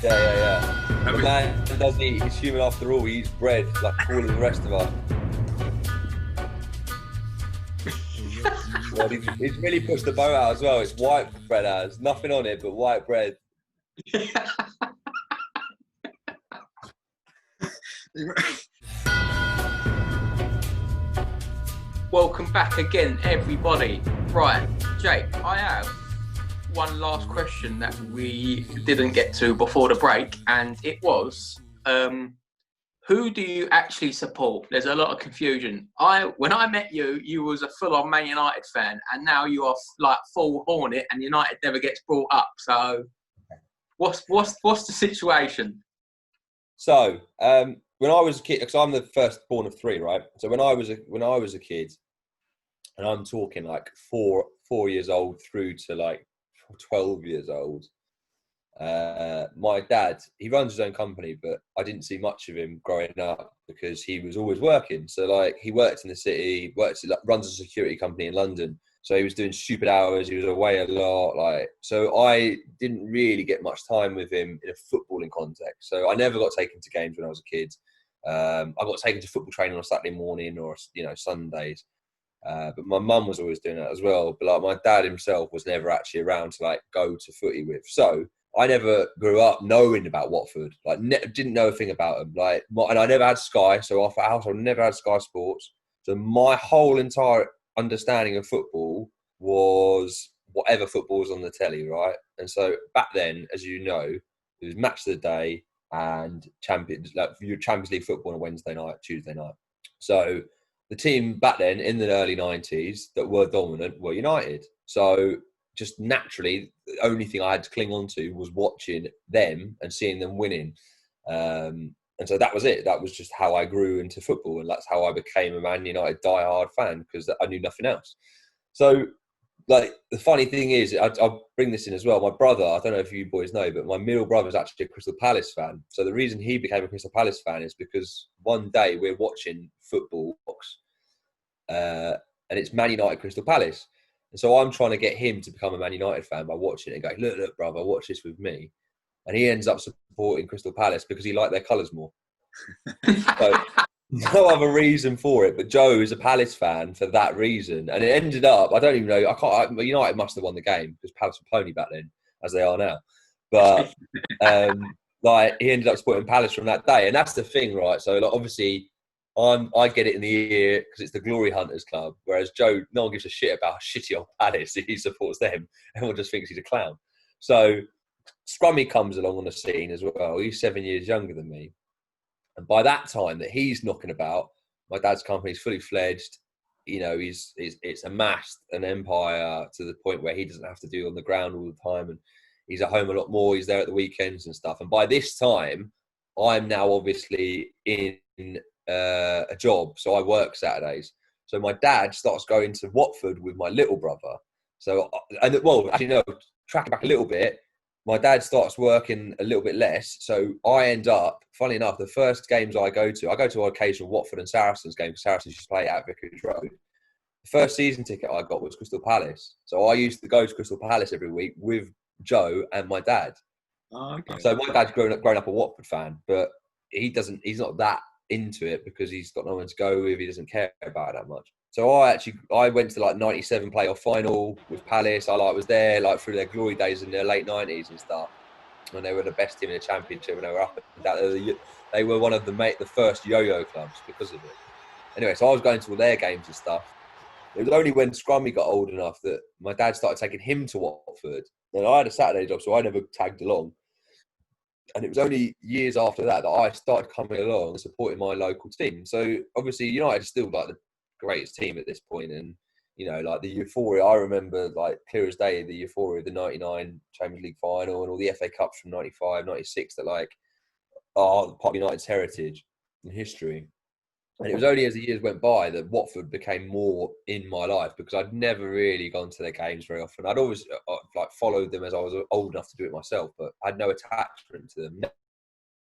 Yeah. The man doesn't eat. He's human after all. He eats bread like all of the rest of us. Well, he's really pushed the boat out as well. It's white bread, has nothing on it but white bread. Welcome back again, everybody. Right, Jake, I have one last question that we didn't get to before the break, and it was, who do you actually support? There's a lot of confusion. When I met you, you was a full-on Man United fan, and now you are like full Hornet, and United never gets brought up. So, what's the situation? So, when I was a kid, because I'm the first born of three, right? So when I was a kid, and I'm talking like four years old through to like 12 years old. My dad, he runs his own company, but I didn't see much of him growing up because he was always working. So like he worked in the city, runs a security company in London. So he was doing stupid hours. He was away a lot. So I didn't really get much time with him in a footballing context. So I never got taken to games when I was a kid. I got taken to football training on a Saturday morning or Sundays. But my mum was always doing that as well. But like my dad himself was never actually around to like go to footy with. So I never grew up knowing about Watford. Like didn't know a thing about them. And I never had Sky. So off our house, I never had Sky Sports. So my whole entire understanding of football was whatever football was on the telly, right? And so back then, as you know, it was match of the day and Champions League football on a Wednesday night, Tuesday night. So the team back then in the early 90s that were dominant were United. So just naturally, the only thing I had to cling on to was watching them and seeing them winning. And so that was it. That was just how I grew into football. And that's how I became a Man United diehard fan, because I knew nothing else. So, like, the funny thing is, I'll bring this in as well. My brother, I don't know if you boys know, but my middle brother is actually a Crystal Palace fan. So the reason he became a Crystal Palace fan is because one day we're watching football, and it's Man United Crystal Palace. And so I'm trying to get him to become a Man United fan by watching it and going, look, brother, watch this with me. And he ends up supporting Crystal Palace because he liked their colours more. So no other reason for it. But Joe is a Palace fan for that reason. And it ended up, I don't even know, United must have won the game because Palace were pony back then, as they are now. But he ended up supporting Palace from that day. And that's the thing, right? So like, obviously, I get it in the ear because it's the Glory Hunters Club, whereas Joe, no one gives a shit about shitty old Palace. He supports them. Everyone just thinks he's a clown. So Scrummy comes along on the scene as well. He's 7 years younger than me. And by that time that he's knocking about, my dad's company's fully fledged. It's amassed an empire to the point where he doesn't have to do it on the ground all the time. And he's at home a lot more. He's there at the weekends and stuff. And by this time, I'm now obviously in a job, so I work Saturdays. So my dad starts going to Watford with my little brother. Tracking back a little bit, my dad starts working a little bit less. So I end up, funny enough, the first games I go to occasional Watford and Saracens games. Saracens used to play at Vicarage Road. The first season ticket I got was Crystal Palace. So I used to go to Crystal Palace every week with Joe and my dad. Oh, okay. So my dad's grown up a Watford fan, but he's not that into it because he's got no one to go with. He doesn't care about it that much. So I went to like 97 playoff final with Palace. I was there like through their glory days in their late 90s and stuff, when they were the best team in the championship and they were up and down. They were one of the first yo-yo clubs because of it. Anyway, so I was going to all their games and stuff. It was only when Scrummy got old enough that my dad started taking him to Watford. And I had a Saturday job, so I never tagged along. And it was only years after that I started coming along and supporting my local team. So obviously United is still like the greatest team at this point. And, like the euphoria, I remember like clear as day, the euphoria of the 99 Champions League final and all the FA Cups from 95, 96 that like are part of United's heritage and history. And it was only as the years went by that Watford became more in my life because I'd never really gone to their games very often. I'd always followed them as I was old enough to do it myself, but I had no attachment to them.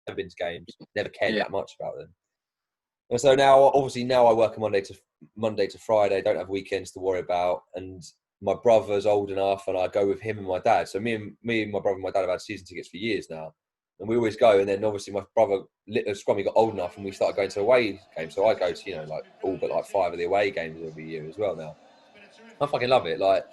Never been to games, never cared that much about them. And so now I work Monday to Friday, don't have weekends to worry about. And my brother's old enough and I go with him and my dad. So me and my brother and my dad have had season tickets for years now. and we always go. And then obviously my brother, Scrummy, got old enough, and we started going to away games. So I go to, you know, like all but like 5 of the away games every year as well now. I fucking love it. Like,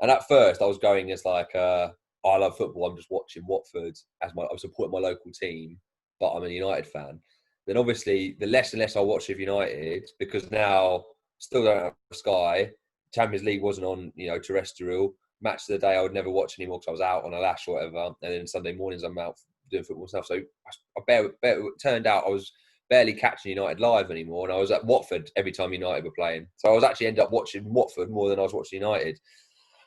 and at first I was going as like, I love football. I'm just watching Watford as I'm supporting my local team, but I'm a United fan. Then obviously the less and less I watch of United, because now still don't have Sky. Champions League wasn't on, you know, terrestrial. Match of the day I would never watch anymore because I was out on a lash or whatever. And then Sunday mornings I'm out doing football stuff. So it turned out I was barely catching United live anymore, and I was at Watford every time United were playing. So I was actually ended up watching Watford more than I was watching United.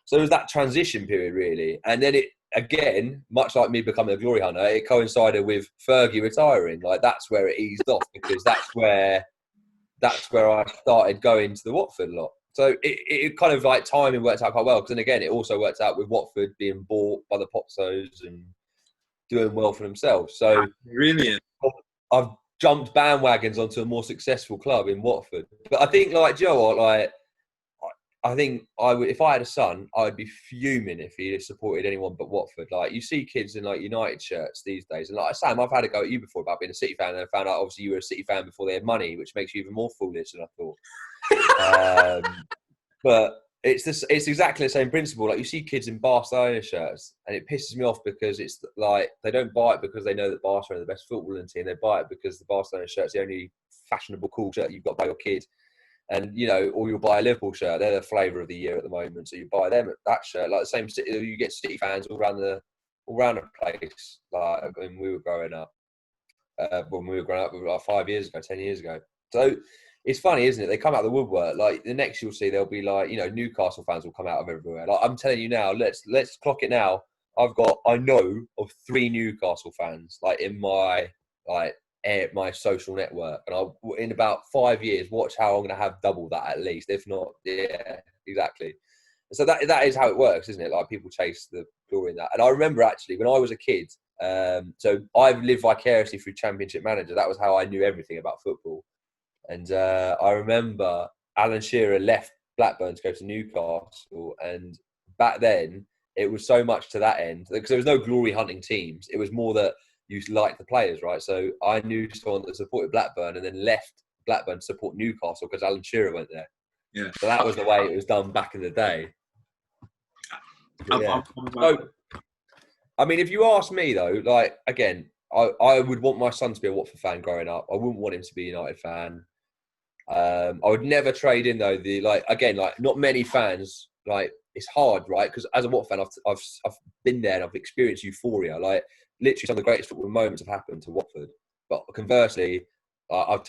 So it was that transition period, really. And then it, again, much like me becoming a glory hunter, it coincided with Fergie retiring. Like, that's where it eased off, because that's where I started going to the Watford a lot. So it kind of like timing worked out quite well, because then again, it also worked out with Watford being bought by the Potsos and doing well for themselves. So brilliant. I've jumped bandwagons onto a more successful club in Watford. But I think, like, do you know what, like, I think if I had a son, I would be fuming if he supported anyone but Watford. Like, you see kids in like United shirts these days, and like Sam, I've had a go at you before about being a City fan, and I found out obviously you were a City fan before they had money, which makes you even more foolish than I thought. But it's exactly the same principle. Like, you see kids in Barcelona shirts, and it pisses me off because it's like they don't buy it because they know that Barcelona are the best footballing team. They buy it because the Barcelona shirt's the only fashionable, cool shirt you've got to buy your kid. And, you know, or you'll buy a Liverpool shirt. They're the flavour of the year at the moment. So you buy them that shirt. Like the same, you get City fans all around the place. Like when we were growing up, like 5 years ago, 10 years ago. So it's funny, isn't it? They come out of the woodwork. Like the next you'll see, there'll be like, you know, Newcastle fans will come out of everywhere. Like I'm telling you now, let's clock it now. I know of 3 Newcastle fans like in my my social network, and I'll in about 5 years watch how I'm going to have double that at least, if not, yeah, exactly. So that is how it works, isn't it? Like people chase the glory in that. And I remember actually when I was a kid, so I've lived vicariously through Championship Manager. That was how I knew everything about football. And I remember Alan Shearer left Blackburn to go to Newcastle, and back then it was so much to that end because there was no glory hunting teams. It was more that you like the players, right? So I knew someone that supported Blackburn and then left Blackburn to support Newcastle because Alan Shearer went there. Yeah. So that was the way it was done back in the day. Yeah. So, I mean, if you ask me though, like again, I would want my son to be a Watford fan growing up. I wouldn't want him to be a United fan. I would never trade in though. Not many fans. Like it's hard, right? Because as a Watford fan, I've been there and I've experienced euphoria. Like literally, some of the greatest football moments have happened to Watford. But conversely, I've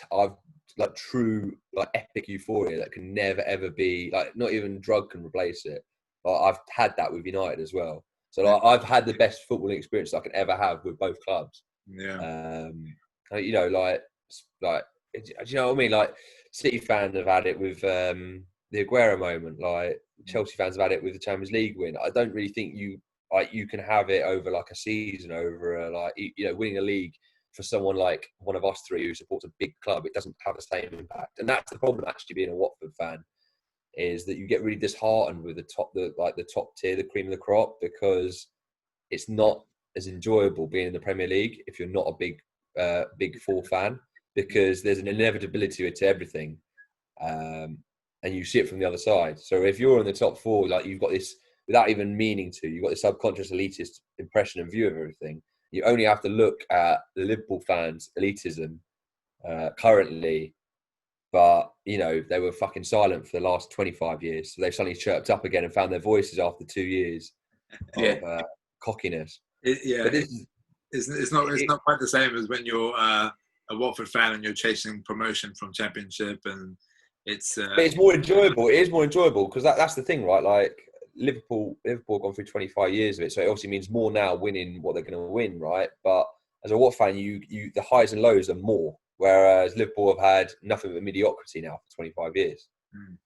like true like epic euphoria that can never ever be like not even drug can replace it. But I've had that with United as well. So like, I've had the best footballing experience I can ever have with both clubs. Yeah. You know, like do you know what I mean? Like City fans have had it with the Aguero moment. Like Chelsea fans have had it with the Champions League win. I don't really think you can have it over like a season, over winning a league for someone like one of us 3 who supports a big club. It doesn't have the same impact, and that's the problem actually being a Watford fan, is that you get really disheartened with the top tier, the cream of the crop, because it's not as enjoyable being in the Premier League if you're not a big 4 fan, because there's an inevitability to everything, and you see it from the other side. So if you're in the top 4, like you've got this, without even meaning to, you've got this subconscious elitist impression and view of everything. You only have to look at the Liverpool fans' elitism currently, but you know they were fucking silent for the last 25 years. So they've suddenly chirped up again and found their voices after 2 years of cockiness. It's not quite the same as when you're a Watford fan and you're chasing promotion from Championship, and but it's more enjoyable. It is more enjoyable because that's the thing, right? Like Liverpool have gone through 25 years of it, so it obviously means more now winning what they're going to win, right? But as a Watford fan, you the highs and lows are more, whereas Liverpool have had nothing but mediocrity now for 25 years.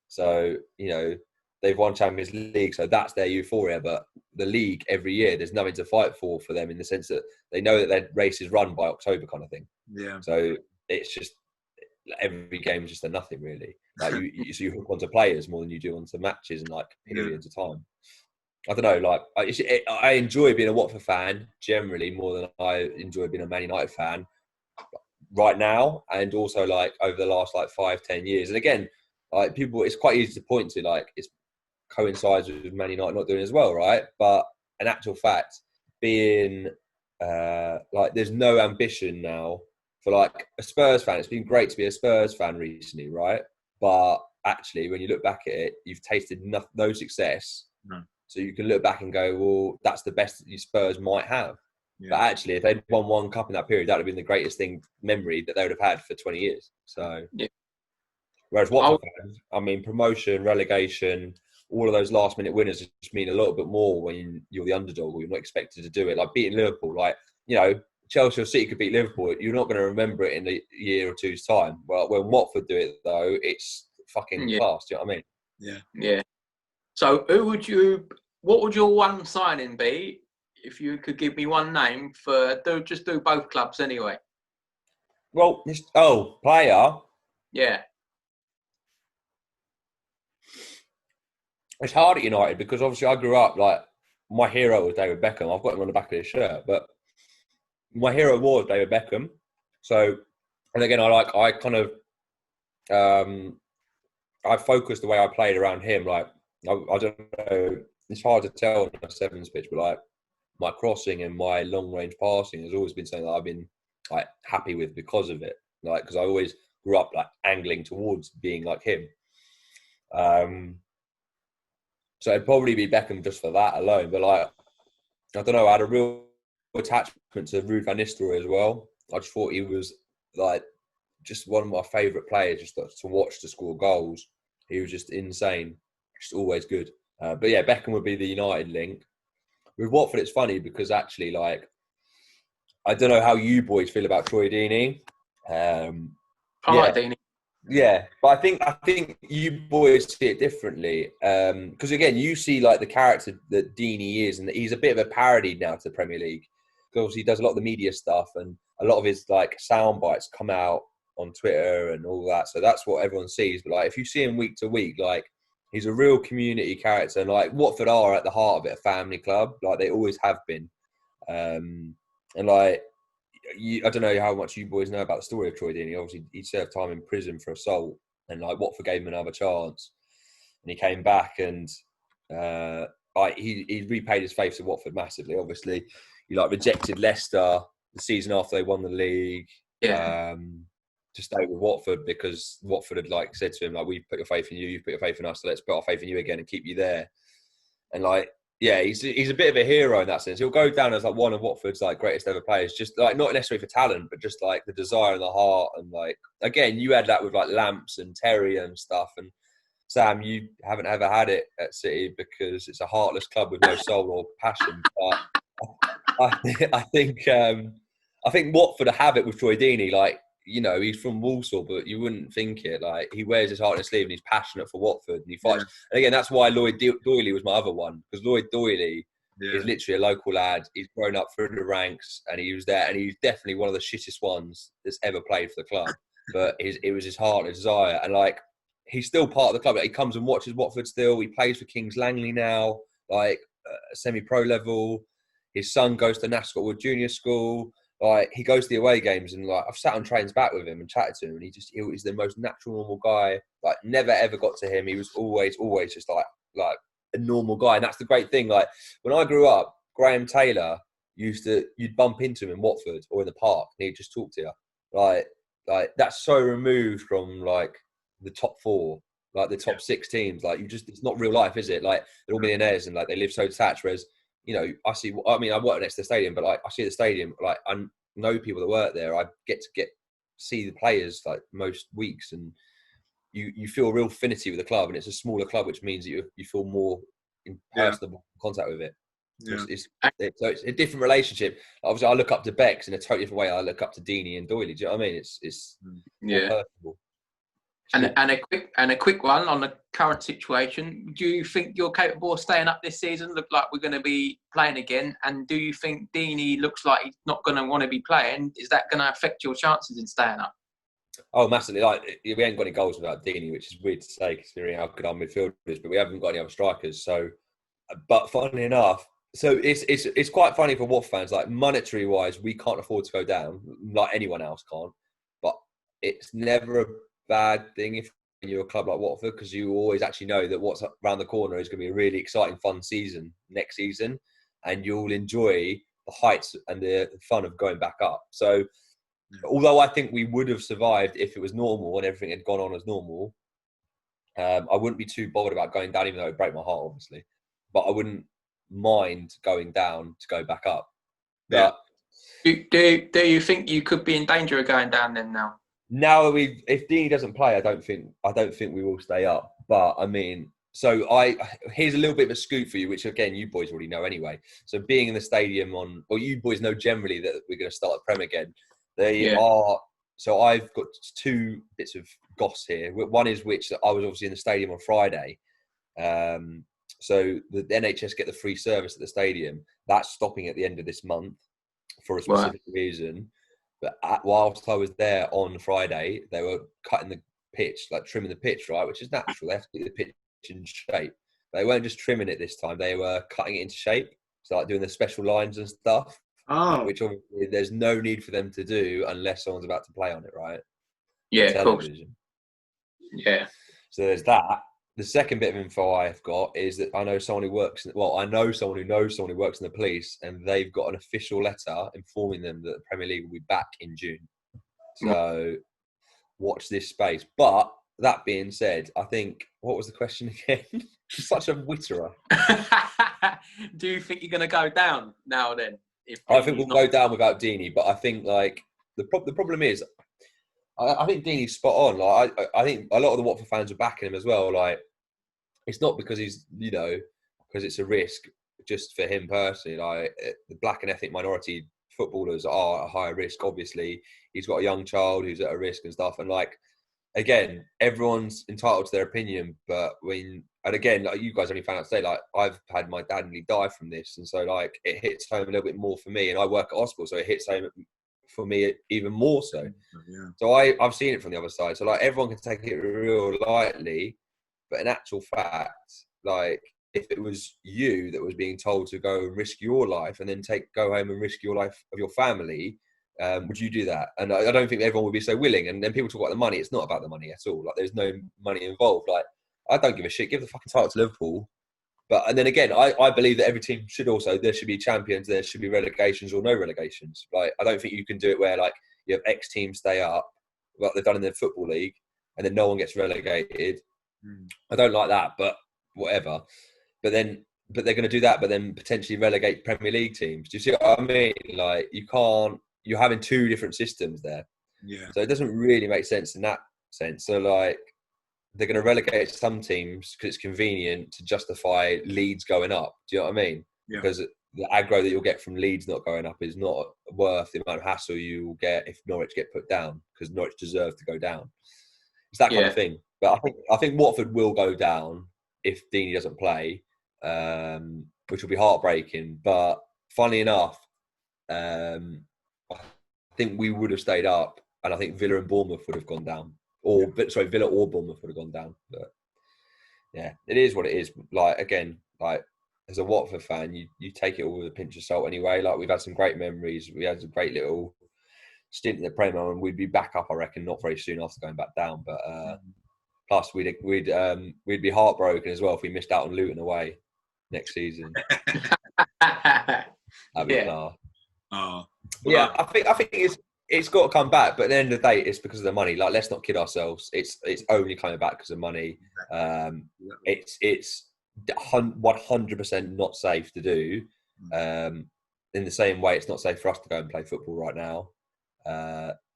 So you know they've won Champions League, so that's their euphoria. But the league every year, there's nothing to fight for them in the sense that they know that their race is run by October, kind of thing. Yeah. So it's just every game is just a nothing really. Like so you hook onto players more than you do onto matches and like periods of time. I don't know, like I enjoy being a Watford fan generally more than I enjoy being a Man United fan right now, and also like over the last like 5-10 years. And again, like people, it's quite easy to point to like it's coincides with Man United not doing as well, right? But in actual fact, being like there's no ambition now for like a Spurs fan. It's been great to be a Spurs fan recently, right? But actually, when you look back at it, you've tasted no success. No. So you can look back and go, well, that's the best that you Spurs might have. Yeah. But actually, if they'd won one cup in that period, that would have been the greatest memory that they would have had for 20 years. So, yeah. Whereas Watford fans, I mean, promotion, relegation, all of those last-minute winners just mean a little bit more when you're the underdog or you're not expected to do it. Like beating Liverpool, like, you know, Chelsea or City could beat Liverpool. You're not going to remember it in a year or two's time. Well, when Watford do it, though, it's fucking class. Do you know what I mean? Yeah. Yeah. So what would your one signing be if you could give me one name for, just do both clubs anyway? Well, player? Yeah. It's hard at United because obviously I grew up, like, my hero was David Beckham. I've got him on the back of his shirt, but my hero was David Beckham. So, and again, I focused the way I played around him. Like, I don't know, it's hard to tell on a sevens pitch, but like my crossing and my long range passing has always been something that I've been like happy with because of it. Like, because I always grew up like angling towards being like him. So it'd probably be Beckham just for that alone. But like, I don't know, I had a real attachment to Ruud van Nistelrooy as well. I just thought he was like just one of my favourite players just to watch to score goals. He was just insane, just always good. But yeah, Beckham would be the United link. With Watford, it's funny because actually, like, I don't know how you boys feel about Troy Deeney. I like Deeney. Yeah, but I think you boys see it differently. Because again, you see like the character that Deeney is, and he's a bit of a parody now to the Premier League. Because obviously he does a lot of the media stuff, and a lot of his like sound bites come out on Twitter and all that. So that's what everyone sees. But like, if you see him week to week, like he's a real community character, and like Watford are at the heart of it, a family club, like they always have been. And like, I don't know how much you boys know about the story of Troy Deeney. Obviously, he served time in prison for assault, and like Watford gave him another chance, and he came back, and he repaid his faith to Watford massively. Obviously, he like rejected Leicester the season after they won the league. Yeah. To stay with Watford because Watford had like said to him like, "We put your faith in you, you put your faith in us, so let's put our faith in you again and keep you there." And like, yeah, he's a bit of a hero in that sense. He'll go down as like one of Watford's like greatest ever players, just like not necessarily for talent, but just like the desire and the heart. And like, again, you had that with like Lamps and Terry and stuff. And Sam, you haven't ever had it at City because it's a heartless club with no soul or passion. But I think Watford have it with Troy Deeney. Like, you know, he's from Walsall, but you wouldn't think it. Like, he wears his heart on his sleeve and he's passionate for Watford and he fights. Yeah. And again, that's why Lloyd Doyley was my other one, because Lloyd Doyley is literally a local lad. He's grown up through the ranks and he was there, and he's definitely one of the shittest ones that's ever played for the club. But it was his heart and his desire. And like, he's still part of the club. Like, he comes and watches Watford still. He plays for Kings Langley now, like semi-pro level. His son goes to Nash Scotwood Junior School. Like, he goes to the away games, and like I've sat on trains back with him and chatted to him, and he's the most natural, normal guy. Like, never ever got to him. He was always just like a normal guy, and that's the great thing. Like, when I grew up, Graham Taylor you'd bump into him in Watford or in the park, and he'd just talk to you. Like that's so removed from like the top four, like the top 6 teams. Like, it's not real life, is it? Like, they're all millionaires and like they live so detached. Whereas, you know, I work next to the stadium, but like I see the stadium, like I know people that work there. I get to see the players like most weeks, and you feel a real affinity with the club, and it's a smaller club, which means that you feel more in personal contact with it. Yeah. So it's a different relationship. Obviously, I look up to Bex in a totally different way. I look up to Deeney and Doyley. Do you know what I mean? It's more personal. And a quick one on the current situation. Do you think you're capable of staying up this season? Look like we're going to be playing again. And do you think Deeney looks like he's not going to want to be playing? Is that going to affect your chances in staying up? Oh, massively. Like, we ain't got any goals without Deeney, which is weird to say considering how good our midfielders is, but we haven't got any other strikers. So But funnily enough, so it's quite funny for Watford fans. Like monetary wise, we can't afford to go down, like anyone else can't. But it's never a bad thing if you're a club like Watford, because you always actually know that what's around the corner is going to be a really exciting, fun season next season, and you'll enjoy the heights and the fun of going back up. So, although I think we would have survived if it was normal and everything had gone on as normal, I wouldn't be too bothered about going down, even though it would break my heart, obviously. But I wouldn't mind going down to go back up. But do you think you could be in danger of going down then now? Now if Deeney doesn't play, I don't think we will stay up. But I mean, so here's a little bit of a scoop for you, which again you boys already know anyway. So being in the stadium you boys know generally that we're going to start the Prem again. They are. So I've got two bits of goss here. One is which I was obviously in the stadium on Friday. So the NHS get the free service at the stadium. That's stopping at the end of this month for a specific reason. But whilst I was there on Friday, they were cutting the pitch, like trimming the pitch, right? Which is natural. They have to keep the pitch in shape. They weren't just trimming it this time. They were cutting it into shape. So like doing the special lines and stuff. Oh. Which obviously there's no need for them to do unless someone's about to play on it, right? Yeah, of course. Yeah. So there's that. The second bit of info I've got is that I know someone who works. I know someone who knows someone who works in the police, and they've got an official letter informing them that the Premier League will be back in June. So watch this space. But that being said, I think what was the question again? Such a witterer. Do you think you're going to go down now? Then I think we'll go down without Deeney, but I think like the problem is, I think Deeney's spot on. Like I think a lot of the Watford fans are backing him as well. Like it's not because he's because it's a risk just for him personally. Like the black and ethnic minority footballers are at higher risk. Obviously, he's got a young child who's at a risk and stuff. And like again, everyone's entitled to their opinion. But again, like you guys only found out today. Like I've had my dad nearly die from this, and so like it hits home a little bit more for me. And I work at hospital, so it hits home for me even more so. Yeah. So I've seen it from the other side. So like everyone can take it real lightly, but in actual fact, like if it was you that was being told to go and risk your life and then go home and risk your life of your family, would you do that? And I don't think everyone would be so willing. And then people talk about the money. It's not about the money at all. Like there's no money involved. Like I don't give a shit. Give the fucking title to Liverpool. But and then again, I believe that every team there should be champions, there should be relegations or no relegations. Like I don't think you can do it where like you have X teams stay up, like they've done in the Football League, and then no one gets relegated. I don't like that, but whatever. But they're going to do that, but then potentially relegate Premier League teams. Do you see what I mean? Like you're having two different systems there. Yeah. So it doesn't really make sense in that sense. So like, they're going to relegate some teams because it's convenient to justify Leeds going up. Do you know what I mean? Yeah. Because the aggro that you'll get from Leeds not going up is not worth the amount of hassle you will get if Norwich get put down, because Norwich deserve to go down. It's that kind of thing. But I think Watford will go down if Deeney doesn't play, which will be heartbreaking. But funnily enough, I think we would have stayed up, and I think Villa and Bournemouth would have gone down. Villa or Bournemouth would have gone down. But yeah, it is what it is. Like again, like as a Watford fan, you take it all with a pinch of salt anyway. Like we've had some great memories. We had a great little stint in the Premier, and we'd be back up, I reckon, not very soon after going back down. But plus, we'd be heartbroken as well if we missed out on Luton away next season. That'd be class. Oh, yeah, I think it's got to come back, but at the end of the day, it's because of the money. Like, let's not kid ourselves. It's only coming back because of money. It's 100% not safe to do. In the same way, it's not safe for us to go and play football right now.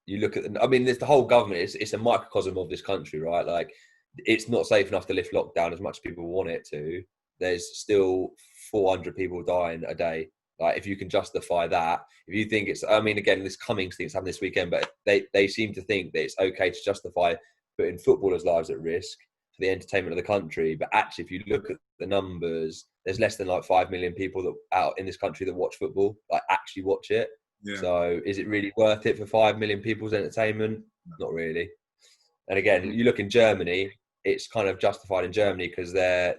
You look at there's the whole government. It's a microcosm of this country, right? Like, it's not safe enough to lift lockdown as much as people want it to. There's still 400 people dying a day. Like, if you can justify that, if you think it's, again, this Cummings thing that's happened this weekend, but they seem to think that it's okay to justify putting footballers' lives at risk for the entertainment of the country. But actually, if you look at the numbers, there's less than like 5 million people that out in this country that watch football, like actually watch it. Yeah. So is it really worth it for 5 million people's entertainment? Not really. And again, you look in Germany, it's kind of justified in Germany because the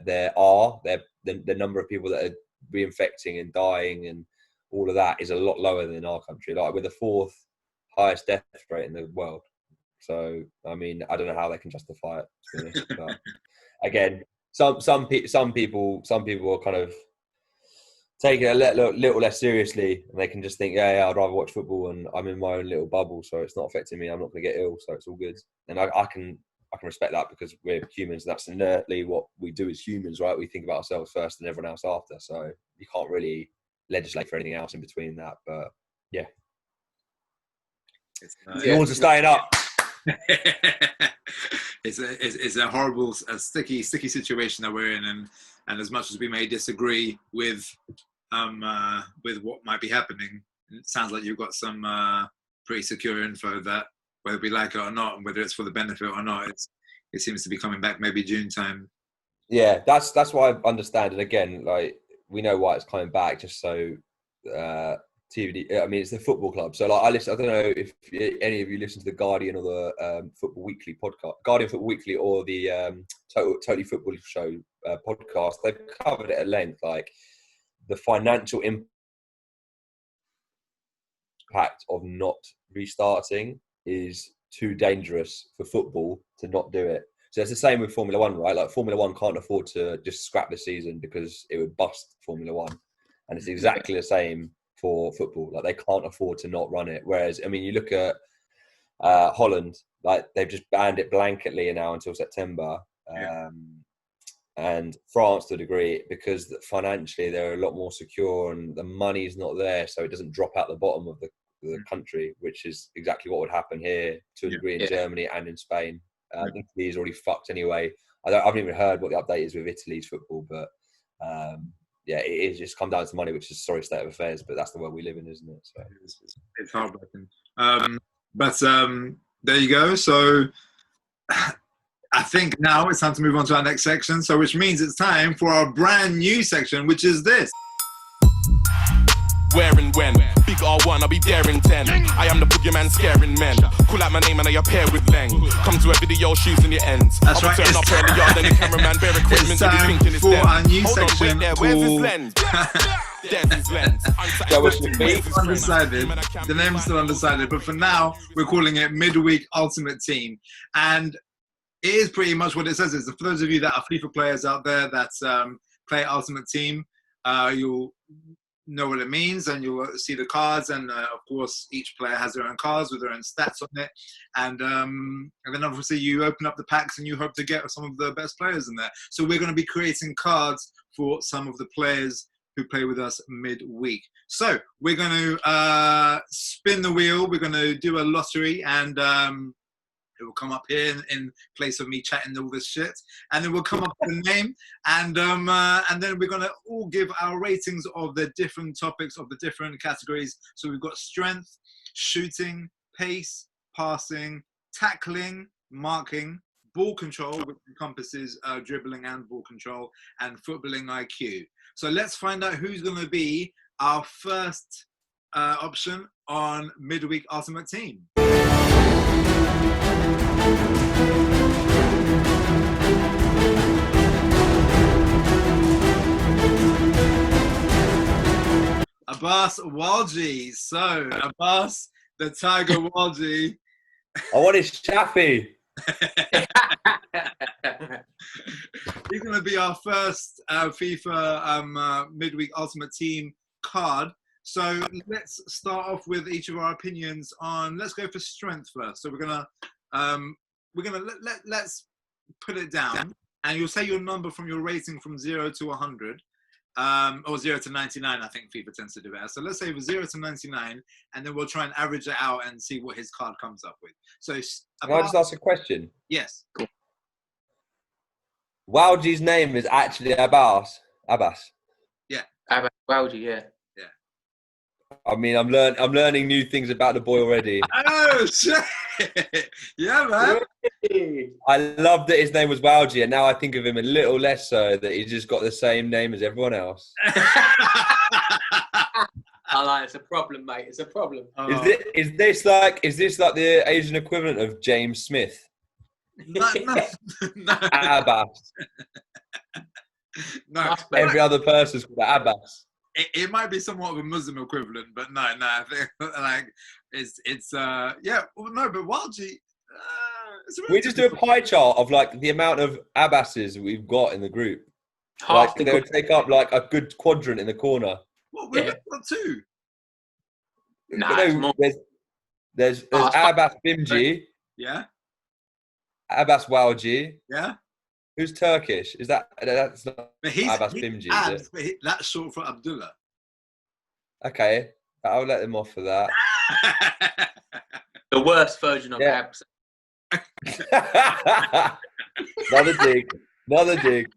number of people that are reinfecting and dying and all of that is a lot lower than in our country. Like we're the 4th highest death rate in the world. So I mean, I don't know how they can justify it, to be honest. But again, some people are kind of taking it a little less seriously, and they can just think, yeah, I'd rather watch football, and I'm in my own little bubble, so it's not affecting me. I'm not going to get ill, so it's all good. And I can respect that because we're humans. That's inertly what we do as humans, right? We think about ourselves first and everyone else after. So you can't really legislate for anything else in between that. But yeah, yours are staying up. It's a horrible, sticky situation that we're in, and as much as we may disagree with what might be happening, it sounds like you've got some pretty secure info that whether we like it or not, and whether it's for the benefit or not, it seems to be coming back maybe June time. Yeah, that's why I understand. And again, like we know why it's coming back, just so TV. I mean, it's the football club. So like I don't know if any of you listen to the Guardian or the Football Weekly podcast, Guardian Football Weekly, or the Totally Football Show podcast. They've covered it at length, like the financial impact of not restarting is too dangerous for football to not do it. So it's the same with Formula One, right? Like Formula One can't afford to just scrap the season because it would bust Formula One. And it's exactly the same for football. Like they can't afford to not run it. Whereas, I mean, you look at Holland, like they've just banned it blanketly now until September. And France to a degree, because financially they're a lot more secure and the money's not there. So it doesn't drop out the bottom of the country, which is exactly what would happen here to a degree in Germany and in Spain. Italy's already fucked anyway. I haven't even heard what the update is with Italy's football, but it just come down to money, which is a sorry state of affairs, but that's the world we live in, isn't it? So it's heartbreaking. But there you go. So I think now it's time to move on to our next section. So which means it's time for our brand new section, which is this. Where and when? Big R1, I'll be daring 10. I am the boogeyman scaring men. Call out my name and I appear with Leng. Come to a video shooting your ends. That's right. Turn up early on, then the cameraman bare equipment. It's time for our new section. Where's his lens? There's his lens. Undecided. The name's still undecided, but for now, we're calling it Midweek Ultimate Team. And it is pretty much what it says. Is for those of you that are FIFA players out there that play Ultimate Team, you'll know what it means, and you'll see the cards, and of course each player has their own cards with their own stats on it, and then obviously you open up the packs and you hope to get some of the best players in there. So we're going to be creating cards for some of the players who play with us midweek. So we're going to spin the wheel, we're going to do a lottery, and it will come up here in place of me chatting all this shit, and then we'll come up with a name, and then we're gonna all give our ratings of the different topics of the different categories. So we've got strength, shooting, pace, passing, tackling, marking, ball control, which encompasses dribbling and ball control, and footballing IQ. So let's find out who's gonna be our first option on Midweek Ultimate Team. Abbas Walji. So, Abbas, the Tiger Walji. I want his Shafi. He's going to be our first FIFA Midweek Ultimate Team card. So let's start off with each of our opinions on. Let's go for strength first. So let's put it down, and you'll say your number from your rating from 0 to 100, or 0 to 99. I think FIFA tends to do it. So let's say 0 to 99, and then we'll try and average it out and see what his card comes up with. So can I just ask a question? Yes. Cool. Walji's name is actually Abbas. Yeah. Abbas Walji, yeah. I mean, I'm learning new things about the boy already. Oh shit! Yeah, man. I love that his name was Walji, and now I think of him a little less so that he's just got the same name as everyone else. I like it's a problem, mate. It's a problem. Is this like the Asian equivalent of James Smith? No, no. Abbas. No, That's better. Every other person's called Abbas. it might be somewhat of a Muslim equivalent, but no, I think like it's yeah, well, no, but Walji, it's a We just do a pie chart of like the amount of Abbases we've got in the group. Half Like the they would take up like a good quadrant in the corner. What we've Yeah. got two. Nah, it's more. There's Oh, it's Abbas Bimji, Yeah, Abbas Walji. yeah. Who's Turkish? That's not But he's Abbas Bimji, is Abs, it? but that's short for Abdullah. Okay, I'll let them off for that. The worst version of Yeah. abs. Another dig. Another dig.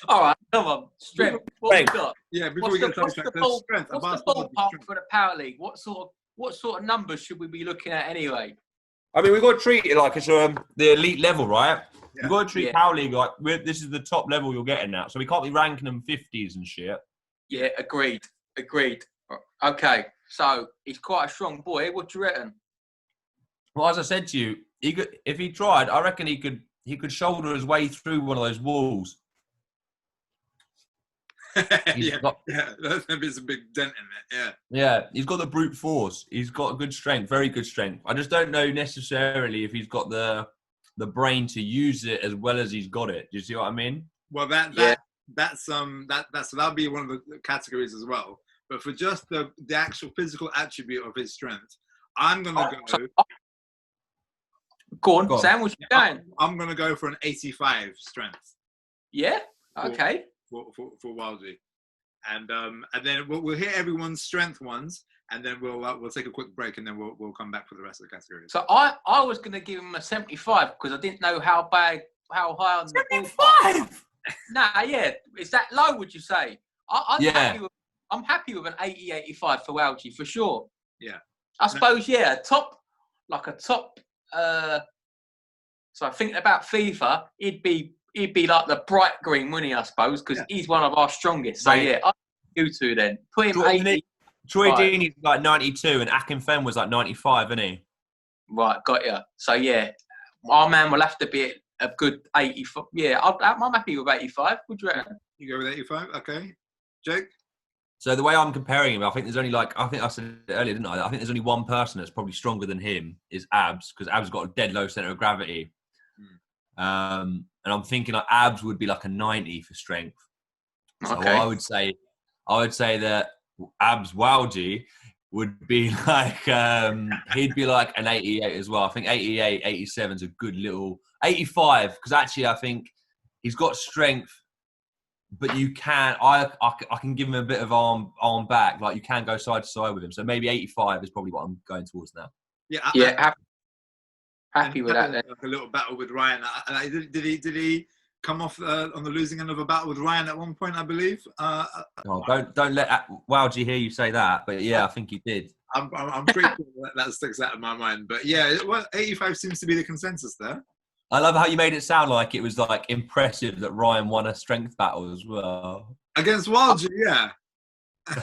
All right, come on. Strength. What we Strength. got? Yeah, before What's we the, get what's to the, strength, ball, strength. what's Abbas the Bimji, ballpark strength. for the Power League? What sort of numbers should we be looking at anyway? I mean, we've got to treat it like it's the elite level, right? Yeah. We've got to treat Yeah. Power League like this is the top level you're getting now. So we can't be ranking them 50s and shit. Yeah, agreed. Okay, so he's quite a strong boy. What do you reckon? Well, as I said to you, if he tried, I reckon he could shoulder his way through one of those walls. yeah, got- there's a big dent in it. Yeah. Yeah, he's got the brute force. He's got a good strength, very good strength. I just don't know necessarily if he's got the brain to use it as well as he's got it. Do you see what I mean? Well, Yeah. that's that'll be one of the categories as well. But for just the actual physical attribute of his strength, I'm gonna go. Go on, Go on. Sam. What's you going? I'm gonna go for an 85 strength Yeah. Okay. for Walji, and then we'll hear everyone's strength ones, and then we'll take a quick break, and then we'll come back for the rest of the categories. So I was going to give him a 75 because I didn't know how high on the ball. 75. Nah, yeah. Is that low? Would you say? Yeah. I'm happy with an 80-85 for Walji for sure. Yeah. I suppose a top. So thinking about FIFA, he'd be like the bright green, wouldn't he? I suppose because he's one of our strongest. So Right. yeah, I you two then put him Troy 80. Deeney's like 92 and Akinfen was like 95, isn't he? Right, got you. So yeah, our man will have to be a good 85. Yeah, I'm happy with 85. Would you reckon? You go with 85, okay? Jake? So the way I'm comparing him, I think there's only I think I said it earlier, didn't I? I think there's only one person that's probably stronger than him is Abs, because Abs has got a dead low center of gravity. And I'm thinking like Abs would be like a 90 for strength. So Okay. I would say that Abs Walji would be like he'd be like an 88 as well. I think 88, 87 is a good little 85 because actually I think he's got strength. But you can, I can give him a bit of arm back. Like you can go side to side with him. So maybe 85 is probably what I'm going towards now. Yeah. Happy with that then. Like a little battle with Ryan. Did he come off on the losing end of a battle with Ryan at one point? I believe. Don't let Walji hear you say that. But yeah, I think he did. I'm pretty sure that sticks out in my mind. But yeah, 85 seems to be the consensus there. I love how you made it sound like it was like impressive that Ryan won a strength battle as well. Against Walji, yeah.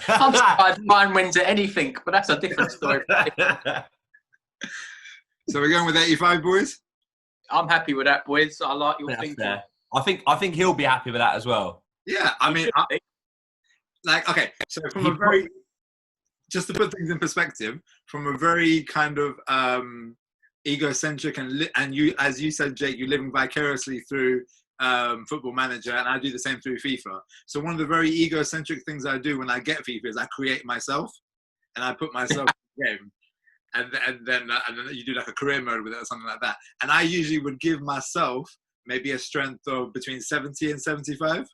I'm surprised Ryan wins at anything, but that's a different story. So we're going with 85, boys? I'm happy with that, boys. I like your thinking. Fair. I think he'll be happy with that as well. Yeah, I mean, okay. So from a very, just to put things in perspective, from a very kind of egocentric and you, as you said, Jake, you're living vicariously through Football Manager, and I do the same through FIFA. So one of the very egocentric things I do when I get FIFA is I create myself, and I put myself in the game, and then you do like a career mode with it or something like that. And I usually would give myself maybe a strength of between 70 and 75.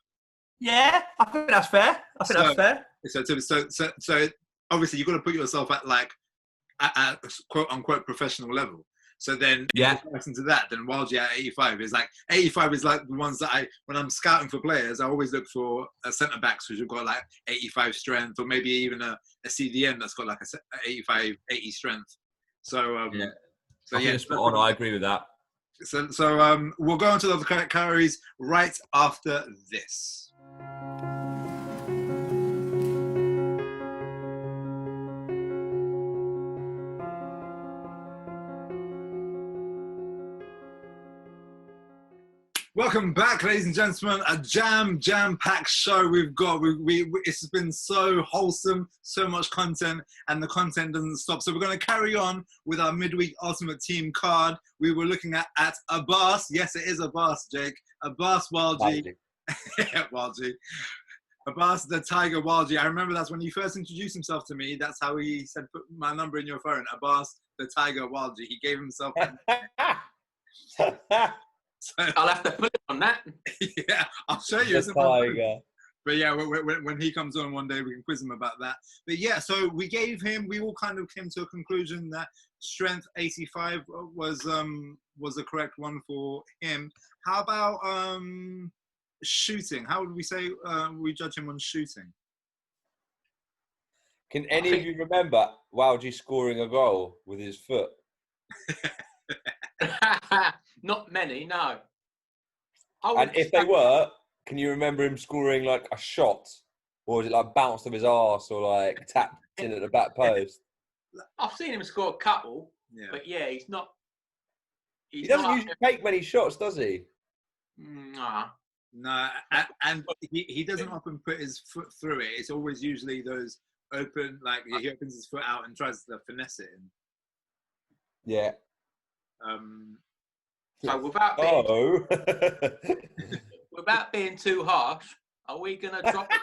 Yeah, I think that's fair. That's fair. So obviously you've got to put yourself at like at quote unquote professional level. So then in comparison to that, then Walji at 85 is like the ones that when I'm scouting for players, I always look for centre backs which have got like 85 strength, or maybe even a CDM that's got like a 85, 80 strength. So I agree with that. So we'll go on to the other categories right after this. Welcome back, ladies and gentlemen. A jam-packed show we've got. It's been so wholesome, so much content, and the content doesn't stop. So we're going to carry on with our midweek Ultimate Team card. We were looking at Abbas. Yes, it is Abbas, Jake. Abbas Walji. Yeah, Walji. Abbas the Tiger Walji. I remember that's when he first introduced himself to me. That's how he said, put my number in your phone. Abbas the Tiger Walji. He gave himself So, I'll have to put it on that. Yeah, I'll show you. The Tiger. But yeah, when he comes on one day, we can quiz him about that. But yeah, so we all kind of came to a conclusion that strength 85 was the correct one for him. How about shooting? How would we say we judge him on shooting? Can any of you remember Walji scoring a goal with his foot? Not many, no. And if they were, can you remember him scoring like a shot? Or was it like bounced off his arse or like tapped in at the back post? I've seen him score a couple, Yeah. but yeah, he's not. He doesn't usually take many shots, does he? Nah. No, and he doesn't often put his foot through it. It's always usually those open, like he opens his foot out and tries to finesse it in. Yeah. So without being too harsh, are we gonna drop him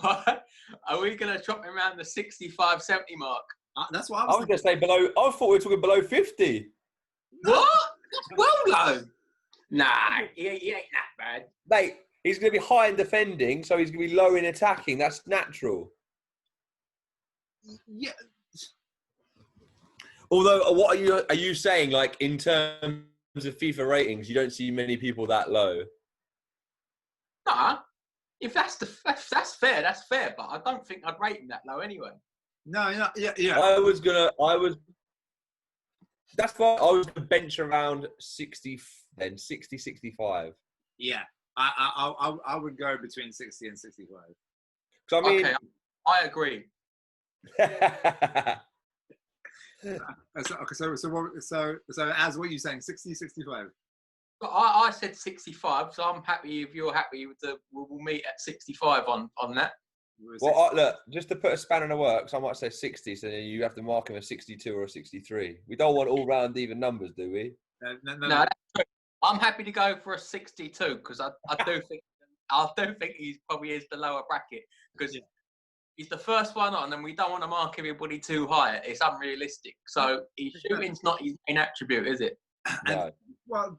around, are we gonna drop him around the 65, 70 mark? That's what I was gonna say below. I thought we were talking below 50. What? That's well low. Nah, he ain't that bad. Mate, he's gonna be high in defending, so he's gonna be low in attacking. That's natural. Yeah. Although, what are you saying? Like in terms of FIFA ratings, you don't see many people that low. Nah, if that's fair, that's fair. But I don't think I'd rate him that low anyway. No, yeah. That's why I was gonna bench around 60, then 60, 65. Yeah, I would go between 60 and 65. So I mean, okay, I agree. So as what are you saying, 60, 65? I said 65, so I'm happy if you're happy with we'll meet at 65 on that. Well, look, just to put a spanner in the works, I might say 60, so you have to mark him a 62 or a 63. We don't want all round even numbers, do we? No, that's true. I'm happy to go for a 62 because I do think he probably is the lower bracket because he's the first one on, and we don't want to mark everybody too high. It's unrealistic. So his shooting's not his main attribute, is it? No. Well,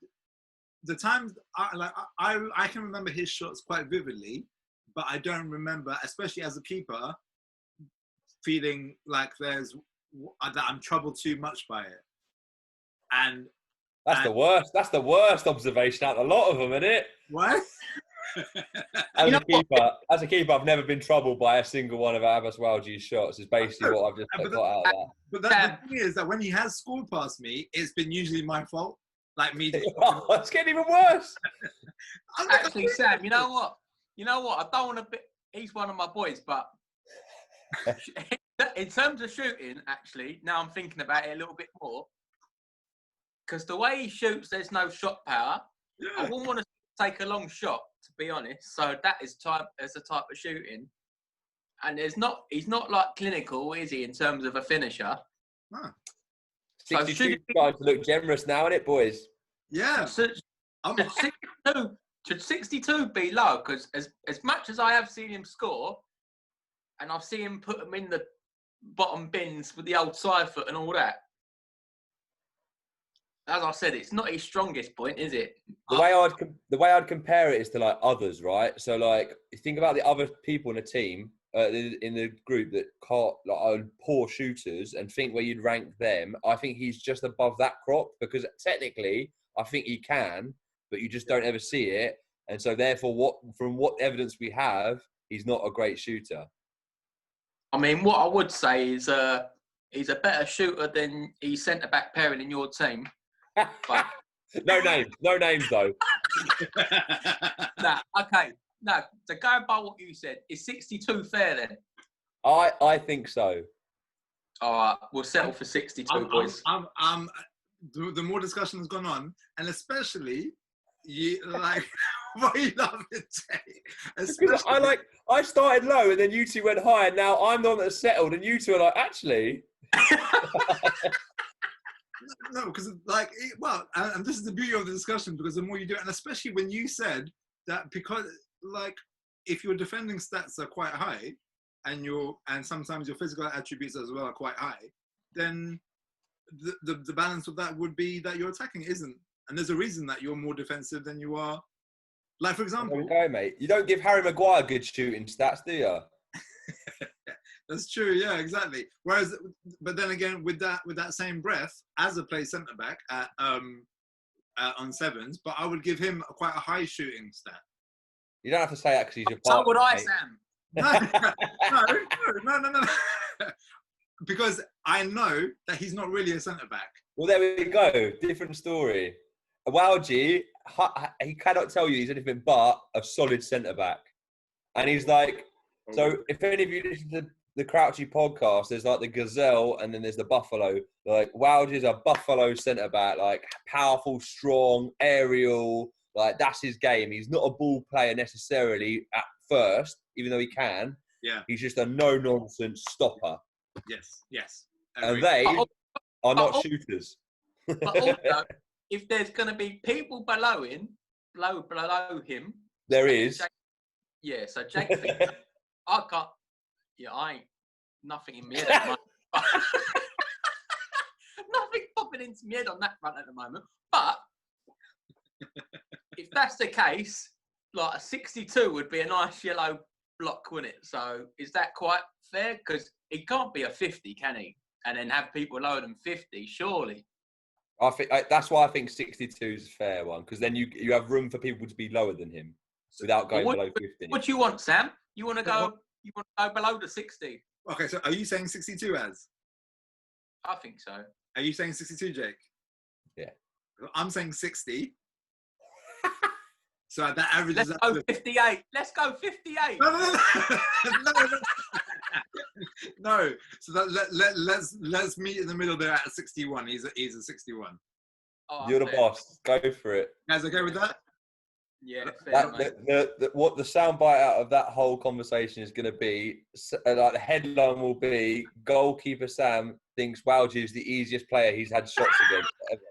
the times I can remember his shots quite vividly, but I don't remember, especially as a keeper, feeling like that I'm troubled too much by it. And that's the worst. That's the worst observation out of a lot of them, isn't it? What? As a keeper, I've never been troubled by a single one of Abbas Walji's shots. Is basically what I've just got out of that. But the thing is that when he has scored past me, it's been usually my fault. Like me. Oh, it's getting even worse. Actually, Sam, you know what? I don't want to be. He's one of my boys, but in terms of shooting, actually, now I'm thinking about it a little bit more. Because the way he shoots, there's no shot power. Yeah. I wouldn't want to take a long shot, to be honest. So that is a type of shooting. And he's not like clinical, is he, in terms of a finisher? Huh. 62 starting to look generous now, isn't it, boys? Yeah. Should 62 be low? Because as much as I have seen him score, and I've seen him put them in the bottom bins with the old side foot and all that, as I said, it's not his strongest point, is it? The way I'd compare it is to like others, right? So like, think about the other people in a team. In the group that are poor shooters and think where you'd rank them, I think he's just above that crop because technically I think he can, but you just don't ever see it. And so therefore, from what evidence we have, he's not a great shooter. I mean, what I would say is he's a better shooter than his centre-back pairing in your team. But... No names though. Okay. No, so going by what you said, is 62 fair then? I think so. All right, we'll settle for 62, boys. The more discussion has gone on, and especially Like, what are you laughing at? Because I started low and then you two went high, and now I'm the one that's settled, and you two are like, actually. No, because and this is the beauty of the discussion, because the more you do it, and especially when you said that, because like if your defending stats are quite high and sometimes your physical attributes as well are quite high, then the balance of that would be that your attacking isn't. And there's a reason that you're more defensive than you are. Like, for example... Okay, mate. You don't give Harry Maguire good shooting stats, do you? That's true, yeah, exactly. Whereas, but then again, with that same breath, as a play centre-back on sevens, but I would give him quite a high shooting stat. You don't have to say that because he's your So partner. would I, mate. Sam. No. Because I know that he's not really a centre-back. Well, there we go. Different story. Wowji, he cannot tell you he's anything but a solid centre-back. And he's like, so if any of you listen to the Crouchy podcast, there's like the Gazelle and then there's the Buffalo. Like, Wowji's a Buffalo centre-back, like powerful, strong, aerial. Like, that's his game. He's not a ball player necessarily at first, even though he can. Yeah. He's just a no-nonsense stopper. Yes. And they are not shooters. But also, if there's going to be people below him, there is. So Jake thinks, I ain't nothing in my head at the moment. Nothing popping into my head on that front at the moment. But if that's the case, like a 62 would be a nice yellow block, wouldn't it? So is that quite fair? Because he can't be a 50, can he? And then have people lower than 50, surely. I think that's why I think 62 is a fair one, because then you have room for people to be lower than him without going below 50. What do you want, Sam? You want to go below the 60? Okay, so are you saying 62 as? I think so. Are you saying 62, Jake? Yeah. I'm saying 60. So that averages Let's go 58. Let's go 58. No. No. So let's meet in the middle there at 61. He's a 61. Oh, You're the boss. Go for it. Guys, okay with that? Yeah. Fair, what the soundbite out of that whole conversation is going to be, like the headline will be, goalkeeper Sam thinks Wowji is the easiest player he's had shots against ever.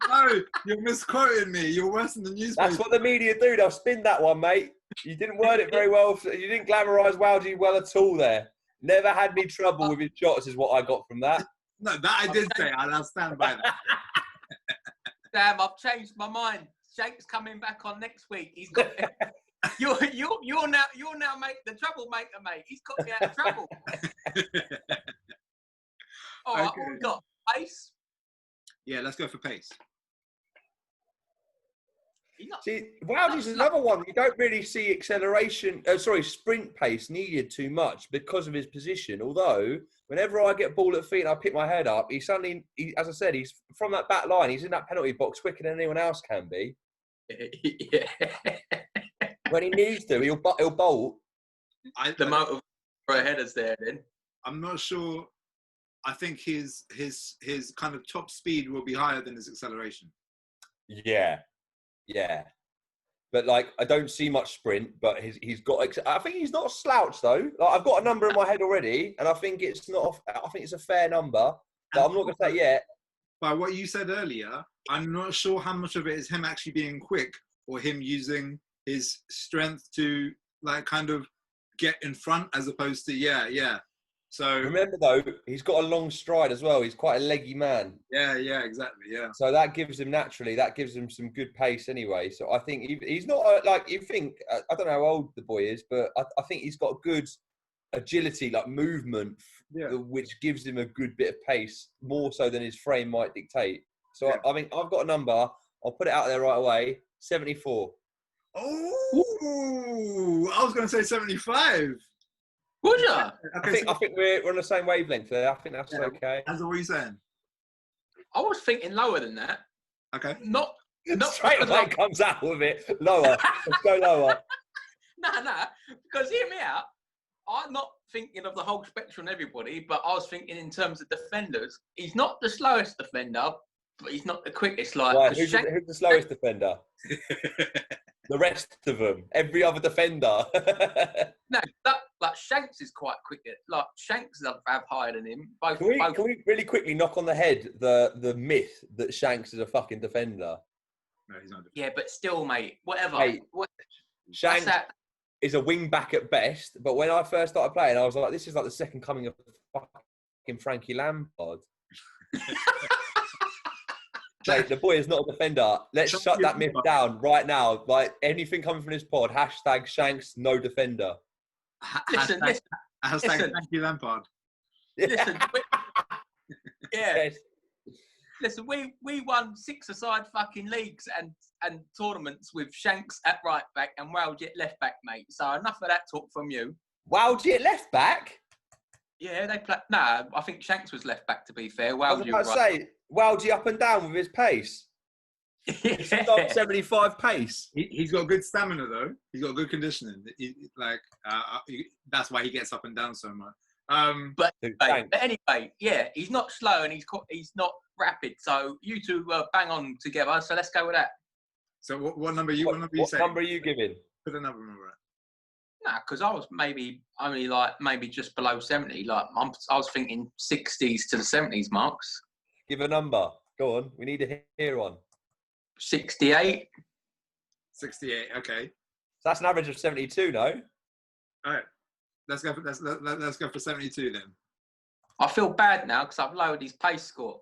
No, you're misquoting me. You're worse than the newspaper. That's what the media do. They'll spin that one, mate. You didn't word it very well. You didn't glamorise Wowji well at all there. Never had me trouble with his shots is what I got from that. No, that I did say. I'll stand by that. Sam, I've changed my mind. Jake's coming back on next week. He's got you're now make the troublemaker, mate. He's got me out of trouble. All right, Okay. what we got? Pace. Yeah, let's go for pace. See, Wowji's another one. You don't really see sprint pace needed too much because of his position. Although, whenever I get ball at feet and I pick my head up, as I said, he's from that back line. He's in that penalty box quicker than anyone else can be. Yeah. When he needs to, he'll bolt. The motive for a header's there then. I'm not sure. I think his kind of top speed will be higher than his acceleration. Yeah. But like, I don't see much sprint, but he's got. I think he's not a slouch though. Like, I've got a number in my head already, and I think it's not. I think it's a fair number. But I'm not going to say yet. By what you said earlier, I'm not sure how much of it is him actually being quick or him using his strength to like kind of get in front as opposed to yeah. So remember though, he's got a long stride as well. He's quite a leggy man. Yeah, exactly. Yeah. So that gives him some good pace anyway. So I think he's not like you think. I don't know how old the boy is, but I think he's got good agility, like movement, which gives him a good bit of pace, more so than his frame might dictate. So I mean, I've got a number. I'll put it out there right away. 74. Oh, I was going to say 75. Would you? Okay, I think we're on the same wavelength there. I think that's okay. That's what you're saying. I was thinking lower than that. Okay. Not straight away comes out with it. Lower. Let's go lower. No, because hear me out. I'm not thinking of the whole spectrum of everybody, but I was thinking in terms of defenders. He's not the slowest defender, but he's not the quickest. Like, Right, 'cause who's Shanks, the slowest defender? The rest of them, every other defender. like Shanks is quite quick. Like Shanks have higher than him. Both. Can we really quickly knock on the head the myth that Shanks is a fucking defender? No, he's not. Yeah, but still, mate. Whatever. Mate, Shanks is a wing back at best. But when I first started playing, I was like, this is like the second coming of fucking Frankie Lampard. Mate, the boy is not a defender. Let's shut that myth down right now. Like anything coming from this pod, hashtag Shanks no defender. Listen. Hashtag Frankie Lampard. Listen. Yeah. Yes. Listen, we won 6-a-side fucking leagues and tournaments with Shanks at right back and Wowdy at left back, mate. So enough of that talk from you. Wowdy at left back? Yeah, they play. Nah, I think Shanks was left back. To be fair, I was Wowdy about to say, Wowdy up and down with his pace. He's got 75 pace. He's got good stamina though. He's got good conditioning. That's why he gets up and down so much. But anyway, yeah, he's not slow and he's not rapid. So you two bang on together. So let's go with that. So what number you? What number are you giving? Put a number right. Nah, because I was maybe just below 70. Like I was thinking 60s to the 70s marks. Give a number. Go on. We need to hear one. 68. 68. Okay. So that's an average of 72, no? All right. Let's go for 72 then. I feel bad now because I've lowered his pace score.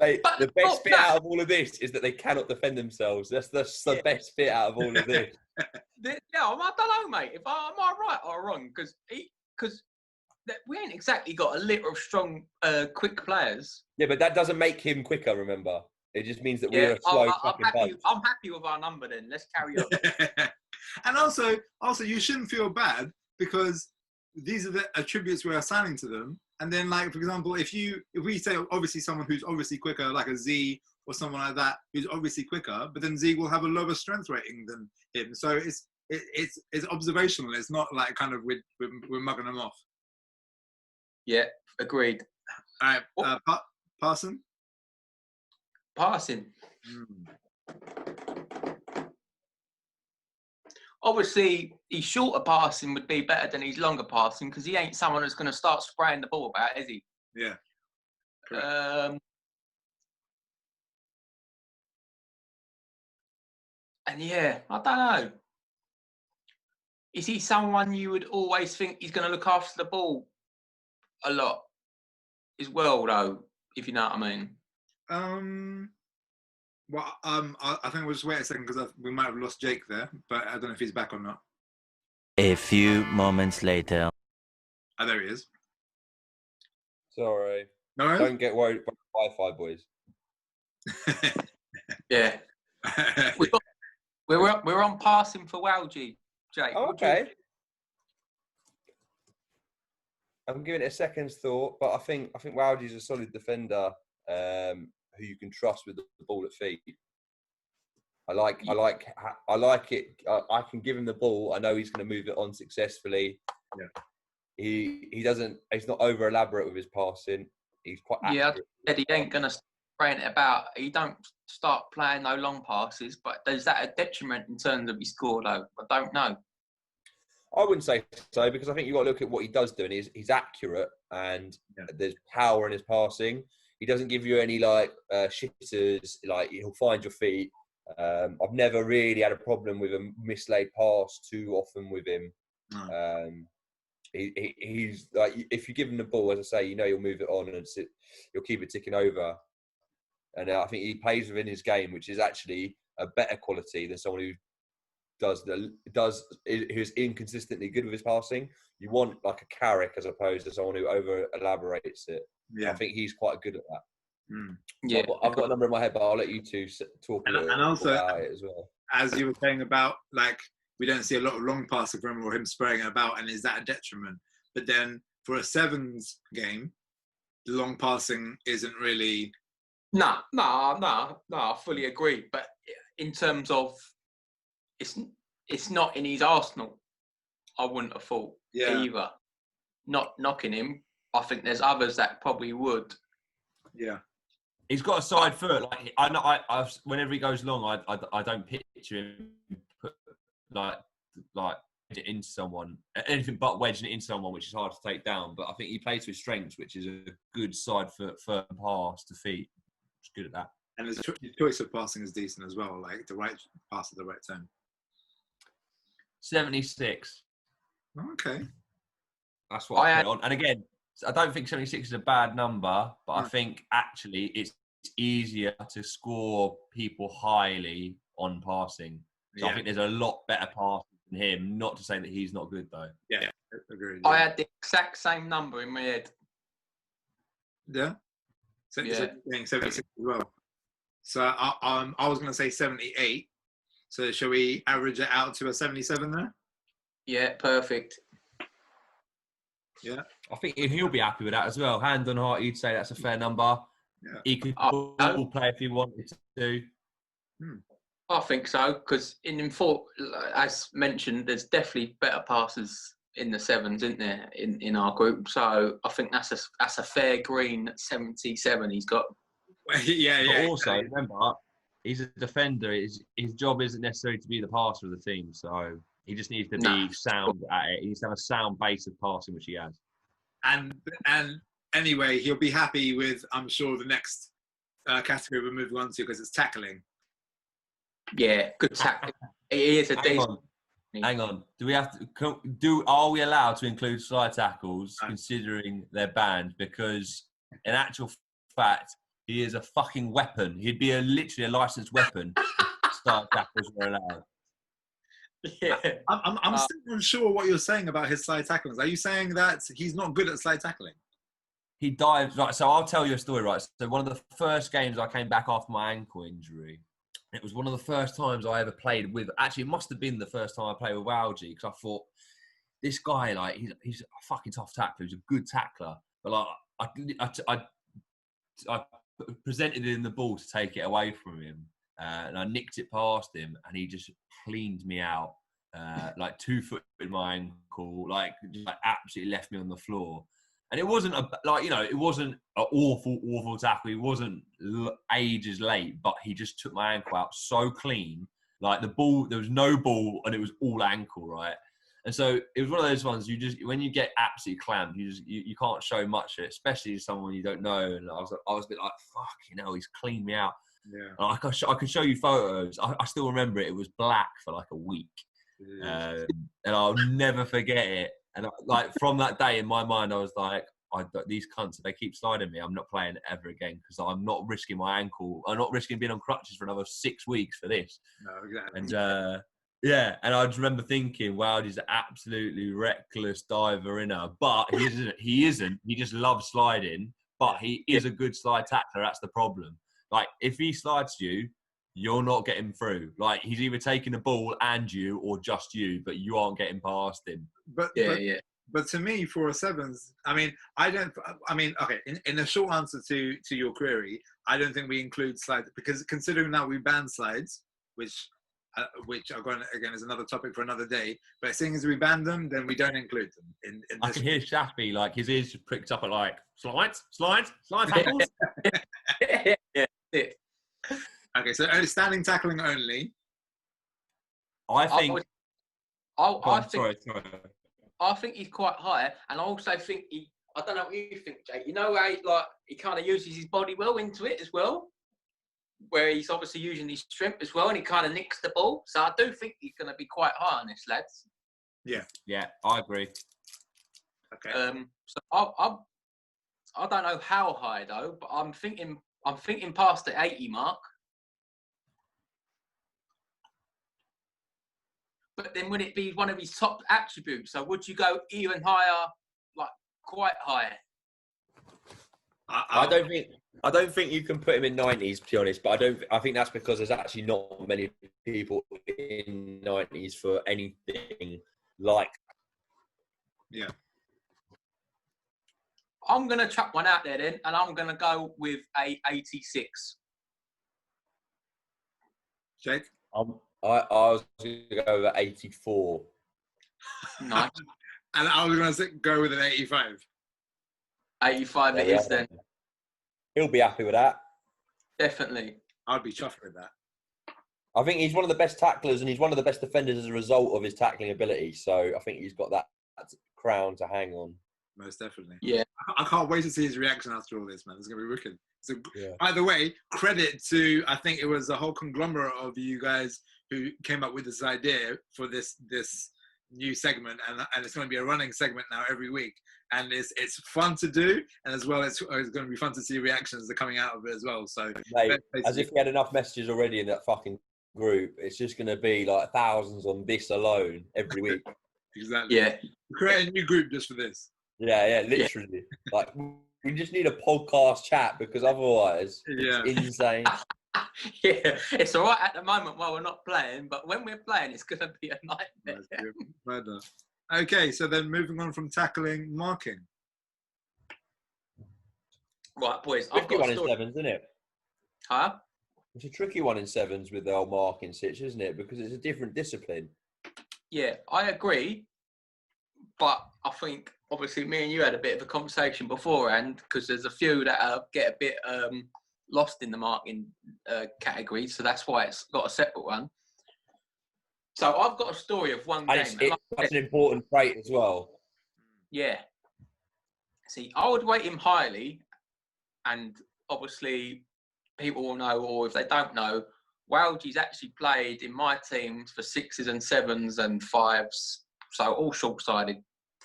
Mate, the best bit out of all of this is that they cannot defend themselves. That's the best bit out of all of this. I don't know, mate. Am I right or wrong? Because we ain't exactly got a litter of strong, quick players. Yeah, but that doesn't make him quicker, remember? It just means that we're a slow fucking bunch. I'm happy with our number then. Let's carry on. And also, you shouldn't feel bad because these are the attributes we're assigning to them. And then, like, for example, if we say obviously someone who's obviously quicker, like a Z or someone like that, who's obviously quicker, but then Z will have a lower strength rating than him. So it's observational. It's not like kind of we're mugging them off. Yeah, agreed. All right, Parson. Passing. Obviously, his shorter passing would be better than his longer passing because he ain't someone who's going to start spraying the ball about, is he? Yeah. And yeah, I don't know. Is he someone you would always think he's going to look after the ball a lot as well, though, if you know what I mean? Well, I think we'll just wait a second because we might have lost Jake there, but I don't know if he's back or not. A few moments later. Oh, there he is. Sorry. No? Don't get worried about Wi-Fi, boys. Yeah. We're on passing for Wowdy, Jake. Oh, okay. I'm giving it a second's thought, but I think Wowdy's a solid defender who you can trust with the ball at feet. I like it. I can give him the ball. I know he's going to move it on successfully. Yeah. He's not over elaborate with his passing. He's quite accurate. Yeah, he ain't going to spraying it about. He don't start playing no long passes, but is that a detriment in terms of his score though? I don't know. I wouldn't say so because I think you've got to look at what he does do, and he's accurate and there's power in his passing. He doesn't give you any shitters. Like he'll find your feet. I've never really had a problem with a mislaid pass too often with him. No. He's like, if you give him the ball, as I say, you'll move it on and you'll keep it ticking over. And I think he plays within his game, which is actually a better quality than someone who's inconsistently good with his passing. You want like a Carrick as opposed to someone who over elaborates it. Yeah. I think he's quite good at that. Yeah, So I've got a number in my head, but I'll let you two talk a little about it as well. As you were saying about like we don't see a lot of long passing from him or him spraying it about, and is that a detriment? But then for a sevens game, the long passing isn't really. No, I fully agree. But in terms of it's not in his arsenal. I wouldn't have thought either. Not knocking him. I think there's others that probably would. Yeah. He's got a side foot. Like I know, whenever he goes long, I don't picture him put like it into someone, anything but wedging it into someone, which is hard to take down. But I think he plays to his strengths, which is a good side foot firm pass to feet. He's good at that. And his choice of passing is decent as well, like the right pass at the right time. 76. Okay. That's what I put on. And again, I don't think 76 is a bad number, but I think actually it's easier to score people highly on passing. So I think there's a lot better passes than him. Not to say that he's not good though. Yeah, agreed. I had the exact same number in my head. Yeah. So 76 as well. So I was going to say 78. So shall we average it out to a 77 there? Yeah, perfect. Yeah. I think he'll be happy with that as well. Hand on heart, you'd say that's a fair number. Yeah. He could ball play if he wanted to. I think so, because as mentioned, there's definitely better passers in the sevens, isn't there, in our group? So I think that's a fair green 77 he's got. Yeah. But also, remember, he's a defender. His job isn't necessarily to be the passer of the team, so he just needs to be sound at it. He needs to have a sound base of passing, which he has. And anyway, he'll be happy with, I'm sure, the next category we're moving on to, because it's tackling. Yeah, good tackling. He is a decent. Hang on. Do we have to? Are we allowed to include slide tackles, considering they're banned? Because in actual fact, he is a fucking weapon. He'd be literally a licensed weapon if slide tackles were allowed. Yeah. I'm still unsure what you're saying about his slide tackling. Are you saying that he's not good at slide tackling? He dives, right, so I'll tell you a story, right? So one of the first games I came back after my ankle injury, it was one of the first times I ever played with, actually it must have been the first time I played with Walgie, because I thought, this guy, like, he's a fucking tough tackler, he's a good tackler, but like, I presented him the ball to take it away from him, and I nicked it past him, and he just cleaned me out, like 2 foot in my ankle, like absolutely left me on the floor. And it wasn't it wasn't an awful tackle. He wasn't ages late, but he just took my ankle out so clean. Like the ball, there was no ball, and it was all ankle, right? And so it was one of those ones. When you get absolutely clamped, you can't show much of it, especially to someone you don't know. And I was a bit like, fuck, he's cleaned me out. Yeah. And I could show you photos. I still remember it. It was black for like a week, and I'll never forget it. And like from that day in my mind, I was like, these cunts, if they keep sliding me, I'm not playing ever again, because I'm not risking my ankle. I'm not risking being on crutches for another 6 weeks for this. No, exactly. And and I just remember thinking, wow, he's an absolutely reckless diver inner. But he isn't. He just loves sliding, but he is a good slide tackler. That's the problem. Like, if he slides you, you're not getting through. Like, he's either taking the ball and you, or just you, but you aren't getting past him. But to me, for a sevens, okay, in a short answer to your query, I don't think we include slides, because considering that we ban slides, which are going, again, is another topic for another day, but seeing as we ban them, then we don't include them. In I can hear Shafi, like, his ears just pricked up at like, slide tackles? Yeah. Okay, so standing tackling only. I think he's quite high, and I also think I don't know what you think, Jake. You know how he kind of uses his body well into it as well, where he's obviously using his strength as well, and he kind of nicks the ball. So I do think he's going to be quite high on this, lads. Yeah, I agree. Okay. So I don't know how high though, but I'm thinking past the 80 mark. But then would it be one of his top attributes? So would you go even higher, like quite high? I don't think you can put him in 90s, to be honest. But I think that's because there's actually not many people in 90s for anything like. Yeah. I'm gonna chuck one out there then, and I'm gonna go with a 86. Jake? I was going to go with 84. Nice. And I was going to go with an 85. 85 it is then. He'll be happy with that. Definitely. I'd be chuffed with that. I think he's one of the best tacklers and he's one of the best defenders as a result of his tackling ability. So I think he's got that crown to hang on. Most definitely. Yeah. I can't wait to see his reaction after all this, man. It's going to be wicked. So, Yeah. by the way, credit to, I think it was a whole conglomerate of you guys who came up with this idea for this new segment, and it's going to be a running segment now every week. And it's fun to do, and as well, it's going to be fun to see reactions that are coming out of it as well. So, Mate, as if we had enough messages already in that fucking group, it's just going to be like thousands on this alone every week. Exactly. Yeah. Create a new group just for this. Yeah, literally. Like, we just need a podcast chat because otherwise, Yeah. it's insane. Yeah, it's all right at the moment while we're not playing, but when we're playing, it's going to be a nightmare. Okay, so then moving on from tackling, marking. Right, boys, I've Tricky got one a in story. sevens, isn't it? Huh? It's a tricky one in sevens with the old marking sitch, isn't it? Because it's a different discipline. Yeah, I agree, but I think obviously me and you had a bit of a conversation beforehand because there's a few that get a bit lost in the marking category, so that's why it's got a separate one. So I've got a story of one game. That's an important trait as well. Yeah. See, I would rate him highly, and obviously people will know, or if they don't know, Walgie's actually played in my teams for 6s and 7s and 5s, so all short-sided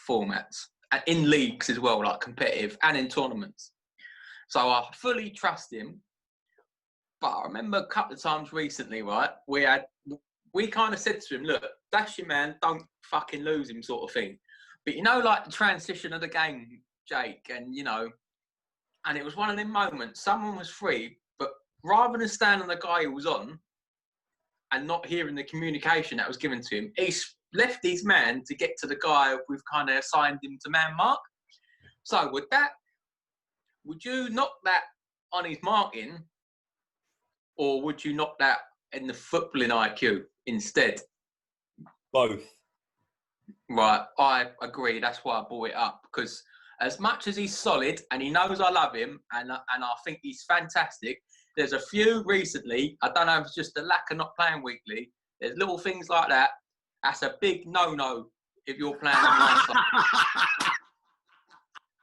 formats, and in leagues as well, like competitive, and in tournaments. So I fully trust him. But I remember a couple of times recently, right, we kind of said to him, look, that's your man, don't fucking lose him sort of thing. But you know, like the transition of the game, Jake, and and it was one of them moments, someone was free, but rather than stand on the guy who was on and not hearing the communication that was given to him, he left his man to get to the guy we've kind of assigned him to man mark. So would you knock that on his marking, or would you knock that in the footballing IQ instead? Both. Right, I agree. That's why I brought it up, because as much as he's solid and he knows I love him and I think he's fantastic, there's a few recently, I don't know if it's just the lack of not playing weekly, there's little things like that. That's a big no-no if you're playing on my side.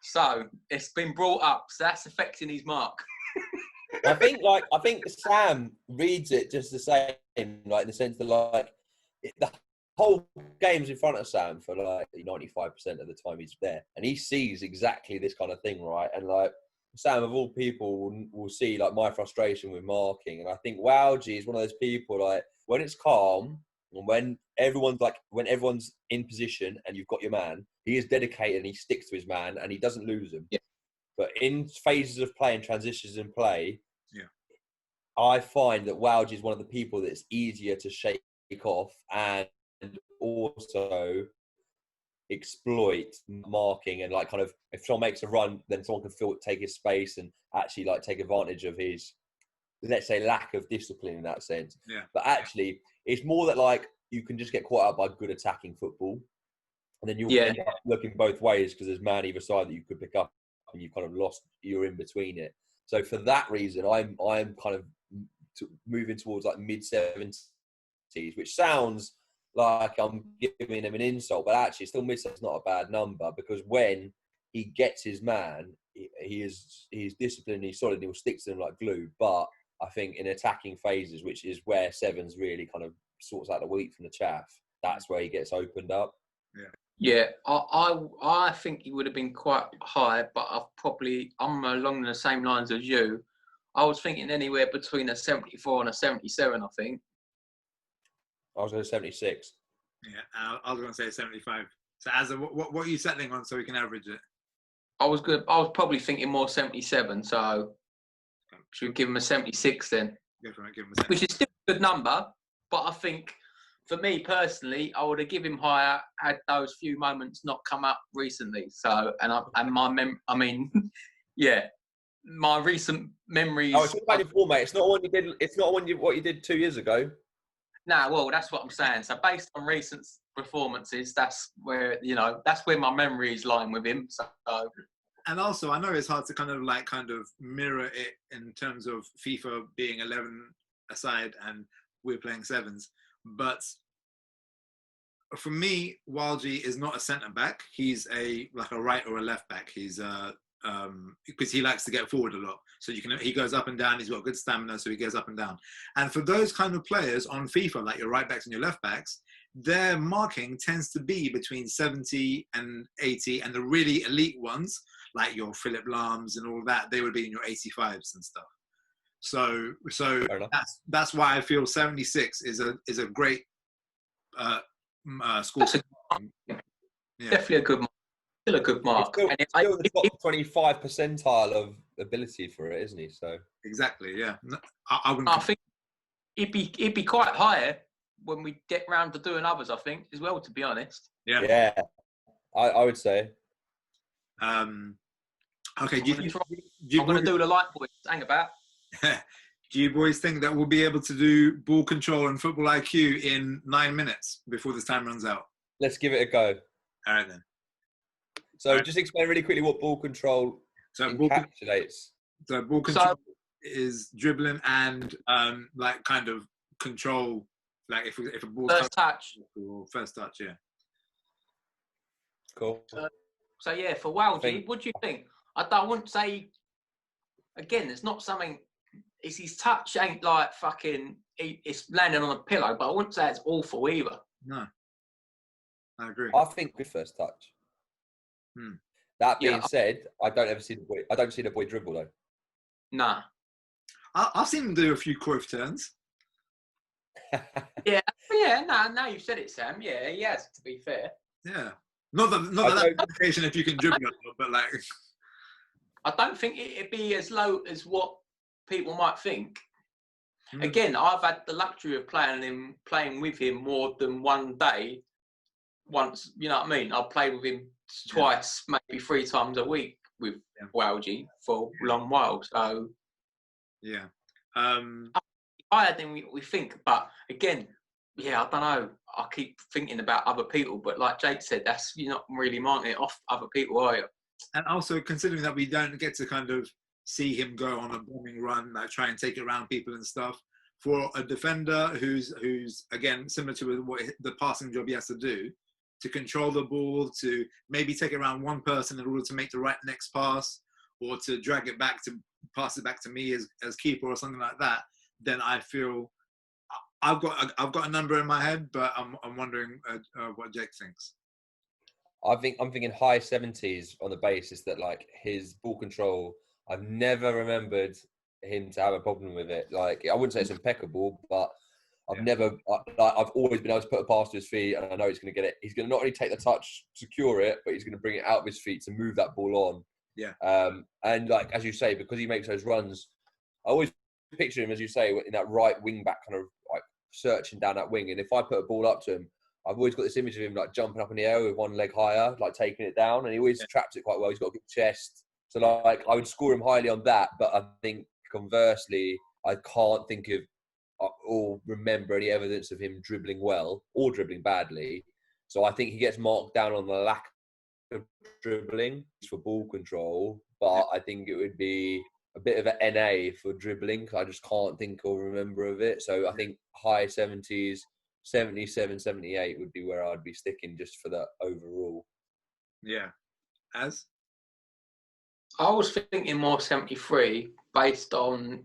So it's been brought up, so that's affecting his mark. I think Sam reads it just the same, like in the sense that like the whole game's in front of Sam for like 95% of the time he's there, and he sees exactly this kind of thing, right? And like Sam, of all people, will see like my frustration with marking, and I think Wowji is one of those people like when it's calm and when everyone's in position and you've got your man, he is dedicated and he sticks to his man and he doesn't lose him. Yeah. But in phases of play and transitions in play, yeah, I find that Wowji is one of the people that's easier to shake off and also exploit marking, and like kind of if someone makes a run, then someone can take his space and actually like take advantage of his, let's say, lack of discipline in that sense. Yeah. But actually, it's more that like you can just get caught out by good attacking football, and then you'll end up looking both ways because there's man either side that you could pick up, and you've kind of lost. You're in between it. So for that reason, I'm kind of moving towards like mid-70s, which sounds like I'm giving him an insult, but actually still mid-70s not a bad number, because when he gets his man, he's disciplined, he's solid, he will stick to them like glue. But I think in attacking phases, which is where sevens really kind of sorts out the wheat from the chaff, that's where he gets opened up. Yeah, I think he would have been quite high, but I'm along the same lines as you. I was thinking anywhere between a 74 and a 77, I think. I was going to 76. Yeah, I was going to say 75. So as what are you settling on so we can average it? I was probably thinking more 77, so should we give him a 76 then? Go for it, give him a 76. Which is still a good number, but I think for me personally, I would have given him higher had those few moments not come up recently. So, my recent memories. Oh, it's not before, mate. It's not what you did. It's not what you did 2 years ago. Nah, well, that's what I'm saying. So, based on recent performances, that's where my memory is lying with him. So, And also, I know it's hard to kind of mirror it in terms of FIFA being 11 aside and we're playing sevens. But for me, Walji is not a centre back. He's a right or a left back. He's because he likes to get forward a lot. So he goes up and down. He's got good stamina, so he goes up and down. And for those kind of players on FIFA, like your right backs and your left backs, their marking tends to be between 70 and 80, and the really elite ones, like your Philip Lahms and all that, they would be in your 85s and stuff. So that's why I feel 76 is a great score. Yeah. Definitely a good mark. Still a good mark. It's still the top 25 percentile of ability for it, isn't he? So exactly, yeah. I think it'd be quite higher when we get round to doing others, I think, as well, to be honest. Yeah. I would say. Okay, I'm going to do the light boys. Hang about. Do you boys think that we'll be able to do ball control and football IQ in 9 minutes before this time runs out? Let's give it a go. All right, then. So just explain really quickly what ball control encapsulates. Ball control is dribbling and kind of control, like if a ball first touch. First touch, yeah. Cool. So yeah, for Walji, what do you think? I wouldn't say. Again, it's not something. It's his touch ain't like fucking. It's landing on a pillow, but I wouldn't say it's awful either. No, I agree. I think good first touch. That being said, I don't see the boy dribble though. Nah. I've seen him do a few Cruyff turns. Yeah. Now you've said it, Sam. Yeah, he has. To be fair. Yeah. Not that application if you can dribble, but like. I don't think it'd be as low as what people might think. Again, I've had the luxury of playing with him more than one day. Once, you know what I mean? I've played with him twice, maybe 3 times a week with Walji for a long while. So, yeah, higher than we think. But again, I don't know. I keep thinking about other people, but like Jake said, you're not really marking it off other people, are you? And also considering that we don't get to kind of see him go on a bombing run, like try and take it around people and stuff. For a defender who's again similar to what the passing job he has to do, to control the ball, to maybe take it around one person in order to make the next pass, or to drag it back to pass it back to me as keeper or something like that, then I feel I've got a number in my head, but I'm wondering what Jake thinks. I'm thinking high 70s on the basis that like his ball control, I've never remembered him to have a problem with it. Like I wouldn't say it's impeccable, but I've always been able to put a pass to his feet, and I know he's going to get it. He's going to not only take the touch, secure it, but he's going to bring it out of his feet to move that ball on. Yeah. And like as you say, because he makes those runs, I always picture him, as you say, in that right wing back kind of like searching down that wing. And if I put a ball up to him, I've always got this image of him like jumping up in the air with one leg higher, like taking it down, and he always traps it quite well. He's got a good chest, so like I would score him highly on that. But I think conversely, I can't think of or remember any evidence of him dribbling well or dribbling badly. So I think he gets marked down on the lack of dribbling for ball control, but I think it would be a bit of an NA for dribbling because I just can't think or remember of it. So I think high 70s, 77, 78 would be where I'd be sticking just for that overall. Yeah. As? I was thinking more 73 based on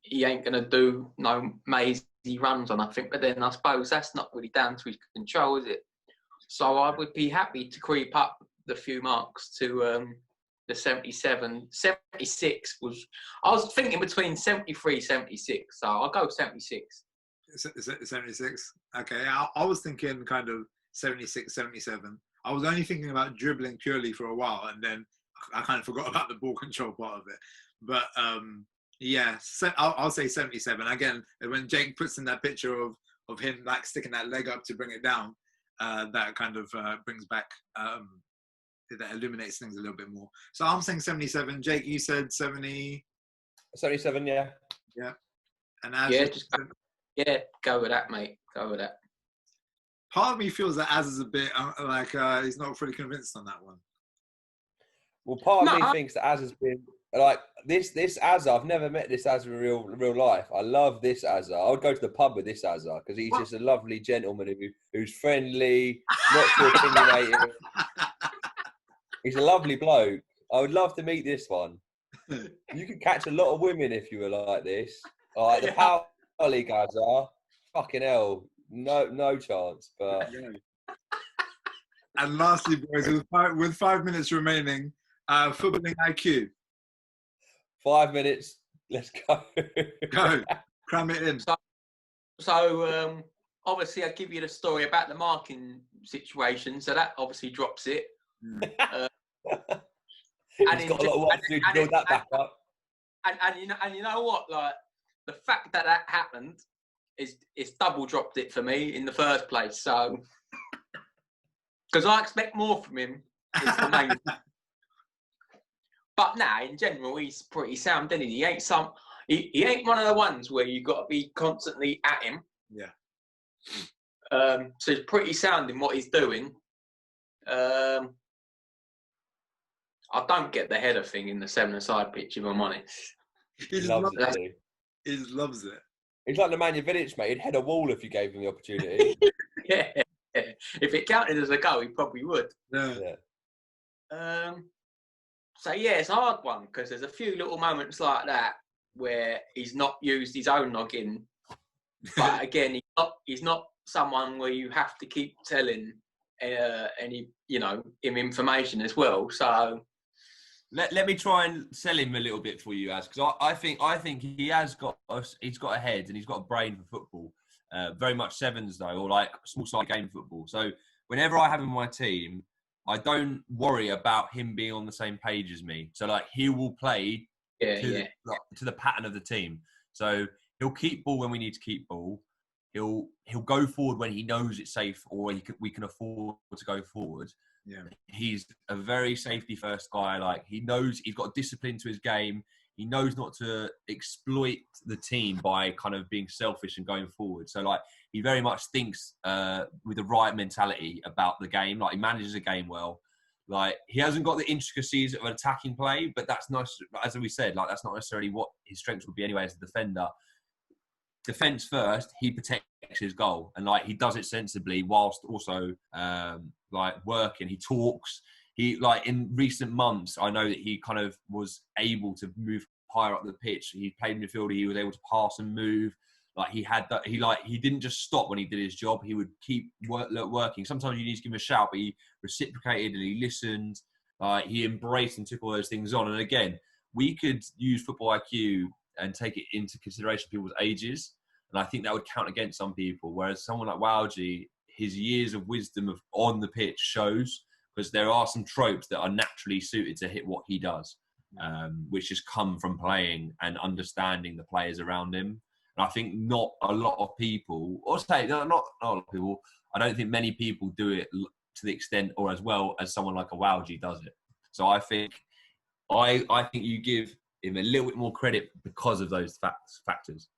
he ain't going to do no mazy runs on nothing, but then I suppose that's not really down to his control, is it? So I would be happy to creep up the few marks to the 77. 76 was, I was thinking between 73, 76, so I'll go 76. 76? Okay, I was thinking kind of 76, 77. I was only thinking about dribbling purely for a while, and then I kind of forgot about the ball control part of it. But yeah, I'll say 77. Again, when Jake puts in that picture of him like sticking that leg up to bring it down, that kind of brings back, that illuminates things a little bit more. So I'm saying 77. Jake, you said 70? 77, yeah. Yeah. And Az, go with that, mate. Go with that. Part of me feels that Az is a bit like he's not fully convinced on that one. Well, part of No, me thinks that Az has been like this Azza. I've never met this Azza in real life. I love this Azza. I would go to the pub with this Azza because he's just a lovely gentleman who's friendly, not too opinionated. He's a lovely bloke. I would love to meet this one. You could catch a lot of women if you were like this. All right, the Power League Azza, fucking hell, no chance. But And lastly, boys, with 5 minutes remaining, footballing IQ. 5 minutes. Let's go. Go. Cram it in. So obviously, I give you the story about the marking situation. So that obviously drops it. He's got a lot of work to do to build that back up. And you know what? Like the fact that happened is double dropped it for me in the first place. So because I expect more from him. Is the main. But now, in general, he's pretty sound, isn't he? He ain't he ain't one of the ones where you got to be constantly at him. Yeah. So he's pretty sound in what he's doing. I don't get the header thing in the 7-a-side pitch, if I'm honest. He loves it. He loves it. He's like the Nemanja, mate. He'd head a wall if you gave him the opportunity. Yeah. If it counted as a goal, he probably would. Yeah. So yeah, it's a hard one because there's a few little moments like that where he's not used his own noggin. But again, he's not someone where you have to keep telling him information as well. So let me try and sell him a little bit for you, Az, because I think he has got he's got a head and he's got a brain for football. Very much sevens though, or like small side game football. So whenever I have him in my team, I don't worry about him being on the same page as me. So like he will play to the pattern of the team. So he'll keep ball when we need to keep ball. He'll go forward when he knows it's safe or we can afford to go forward. Yeah. He's a very safety first guy. Like he knows he's got discipline to his game. He knows not to exploit the team by kind of being selfish and going forward. So like he very much thinks with the right mentality about the game. Like he manages the game well. Like he hasn't got the intricacies of an attacking play, but that's nice. As we said, like that's not necessarily what his strengths would be anyway as a defender. Defense first, he protects his goal and like he does it sensibly whilst also like working. He talks. He like in recent months, I know that he kind of was able to move higher up the pitch. He played midfielder. He was able to pass and move. Like he had that. He didn't just stop when he did his job. He would keep working. Sometimes you need to give him a shout, but he reciprocated and he listened. He embraced and took all those things on. And again, we could use football IQ and take it into consideration people's ages. And I think that would count against some people. Whereas someone like Wowji, his years of wisdom on the pitch shows. Because there are some tropes that are naturally suited to hit what he does, which just come from playing and understanding the players around him. And I think not a lot of people, or say not a lot of people, I don't think many people do it to the extent or as well as someone like a Wowji does it. So I think you give him a little bit more credit because of those factors.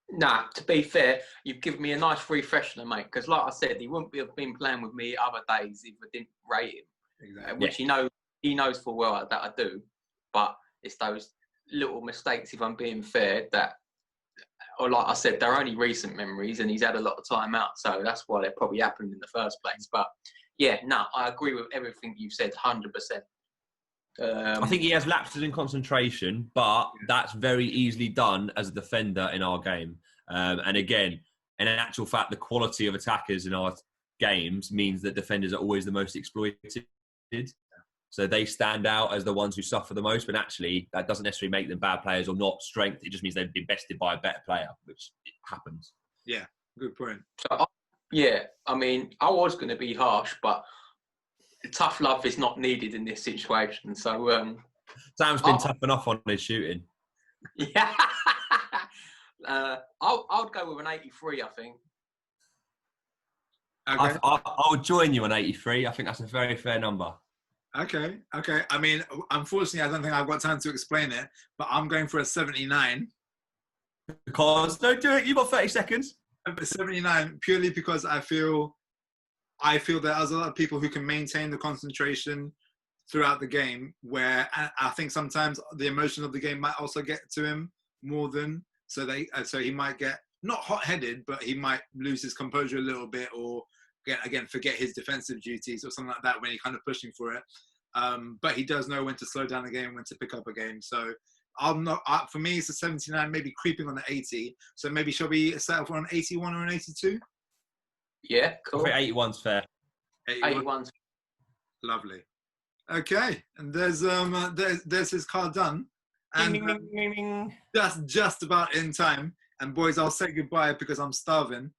Nah, to be fair, you've given me a nice refresher, mate. Because, like I said, he wouldn't have been playing with me other days if I didn't rate him. Exactly. Which he knows full well that I do. But it's those little mistakes, if I'm being fair, that, or like I said, they're only recent memories, and he's had a lot of time out, so that's why they probably happened in the first place. But yeah, I agree with everything you've said, 100%. I think he has lapses in concentration, but that's very easily done as a defender in our game. And again, in actual fact, the quality of attackers in our games means that defenders are always the most exploited. So they stand out as the ones who suffer the most, but actually that doesn't necessarily make them bad players or not strength. It just means they've been bested by a better player, which happens. Yeah, good point. So, I mean, I was going to be harsh, but tough love is not needed in this situation. So Sam's been tough enough on his shooting. Yeah. I'll go with an 83, I think. Okay. I'll join you on 83. I think that's a very fair number. Okay. I mean, unfortunately, I don't think I've got time to explain it, but I'm going for a 79. Because, don't do it. You've got 30 seconds. 79, purely because I feel there's a lot of people who can maintain the concentration throughout the game where I think sometimes the emotion of the game might also get to him more than so he might get not hot-headed, but he might lose his composure a little bit, or again forget his defensive duties or something like that when he's kind of pushing for it. But he does know when to slow down a game, when to pick up a game. So for me, it's a 79, maybe creeping on the 80. So maybe shall we settle for an 81 or an 82? Yeah, cool. I think 81's fair. 81's Lovely. Okay, and there's his card done, and that's just about in time. And boys, I'll say goodbye because I'm starving.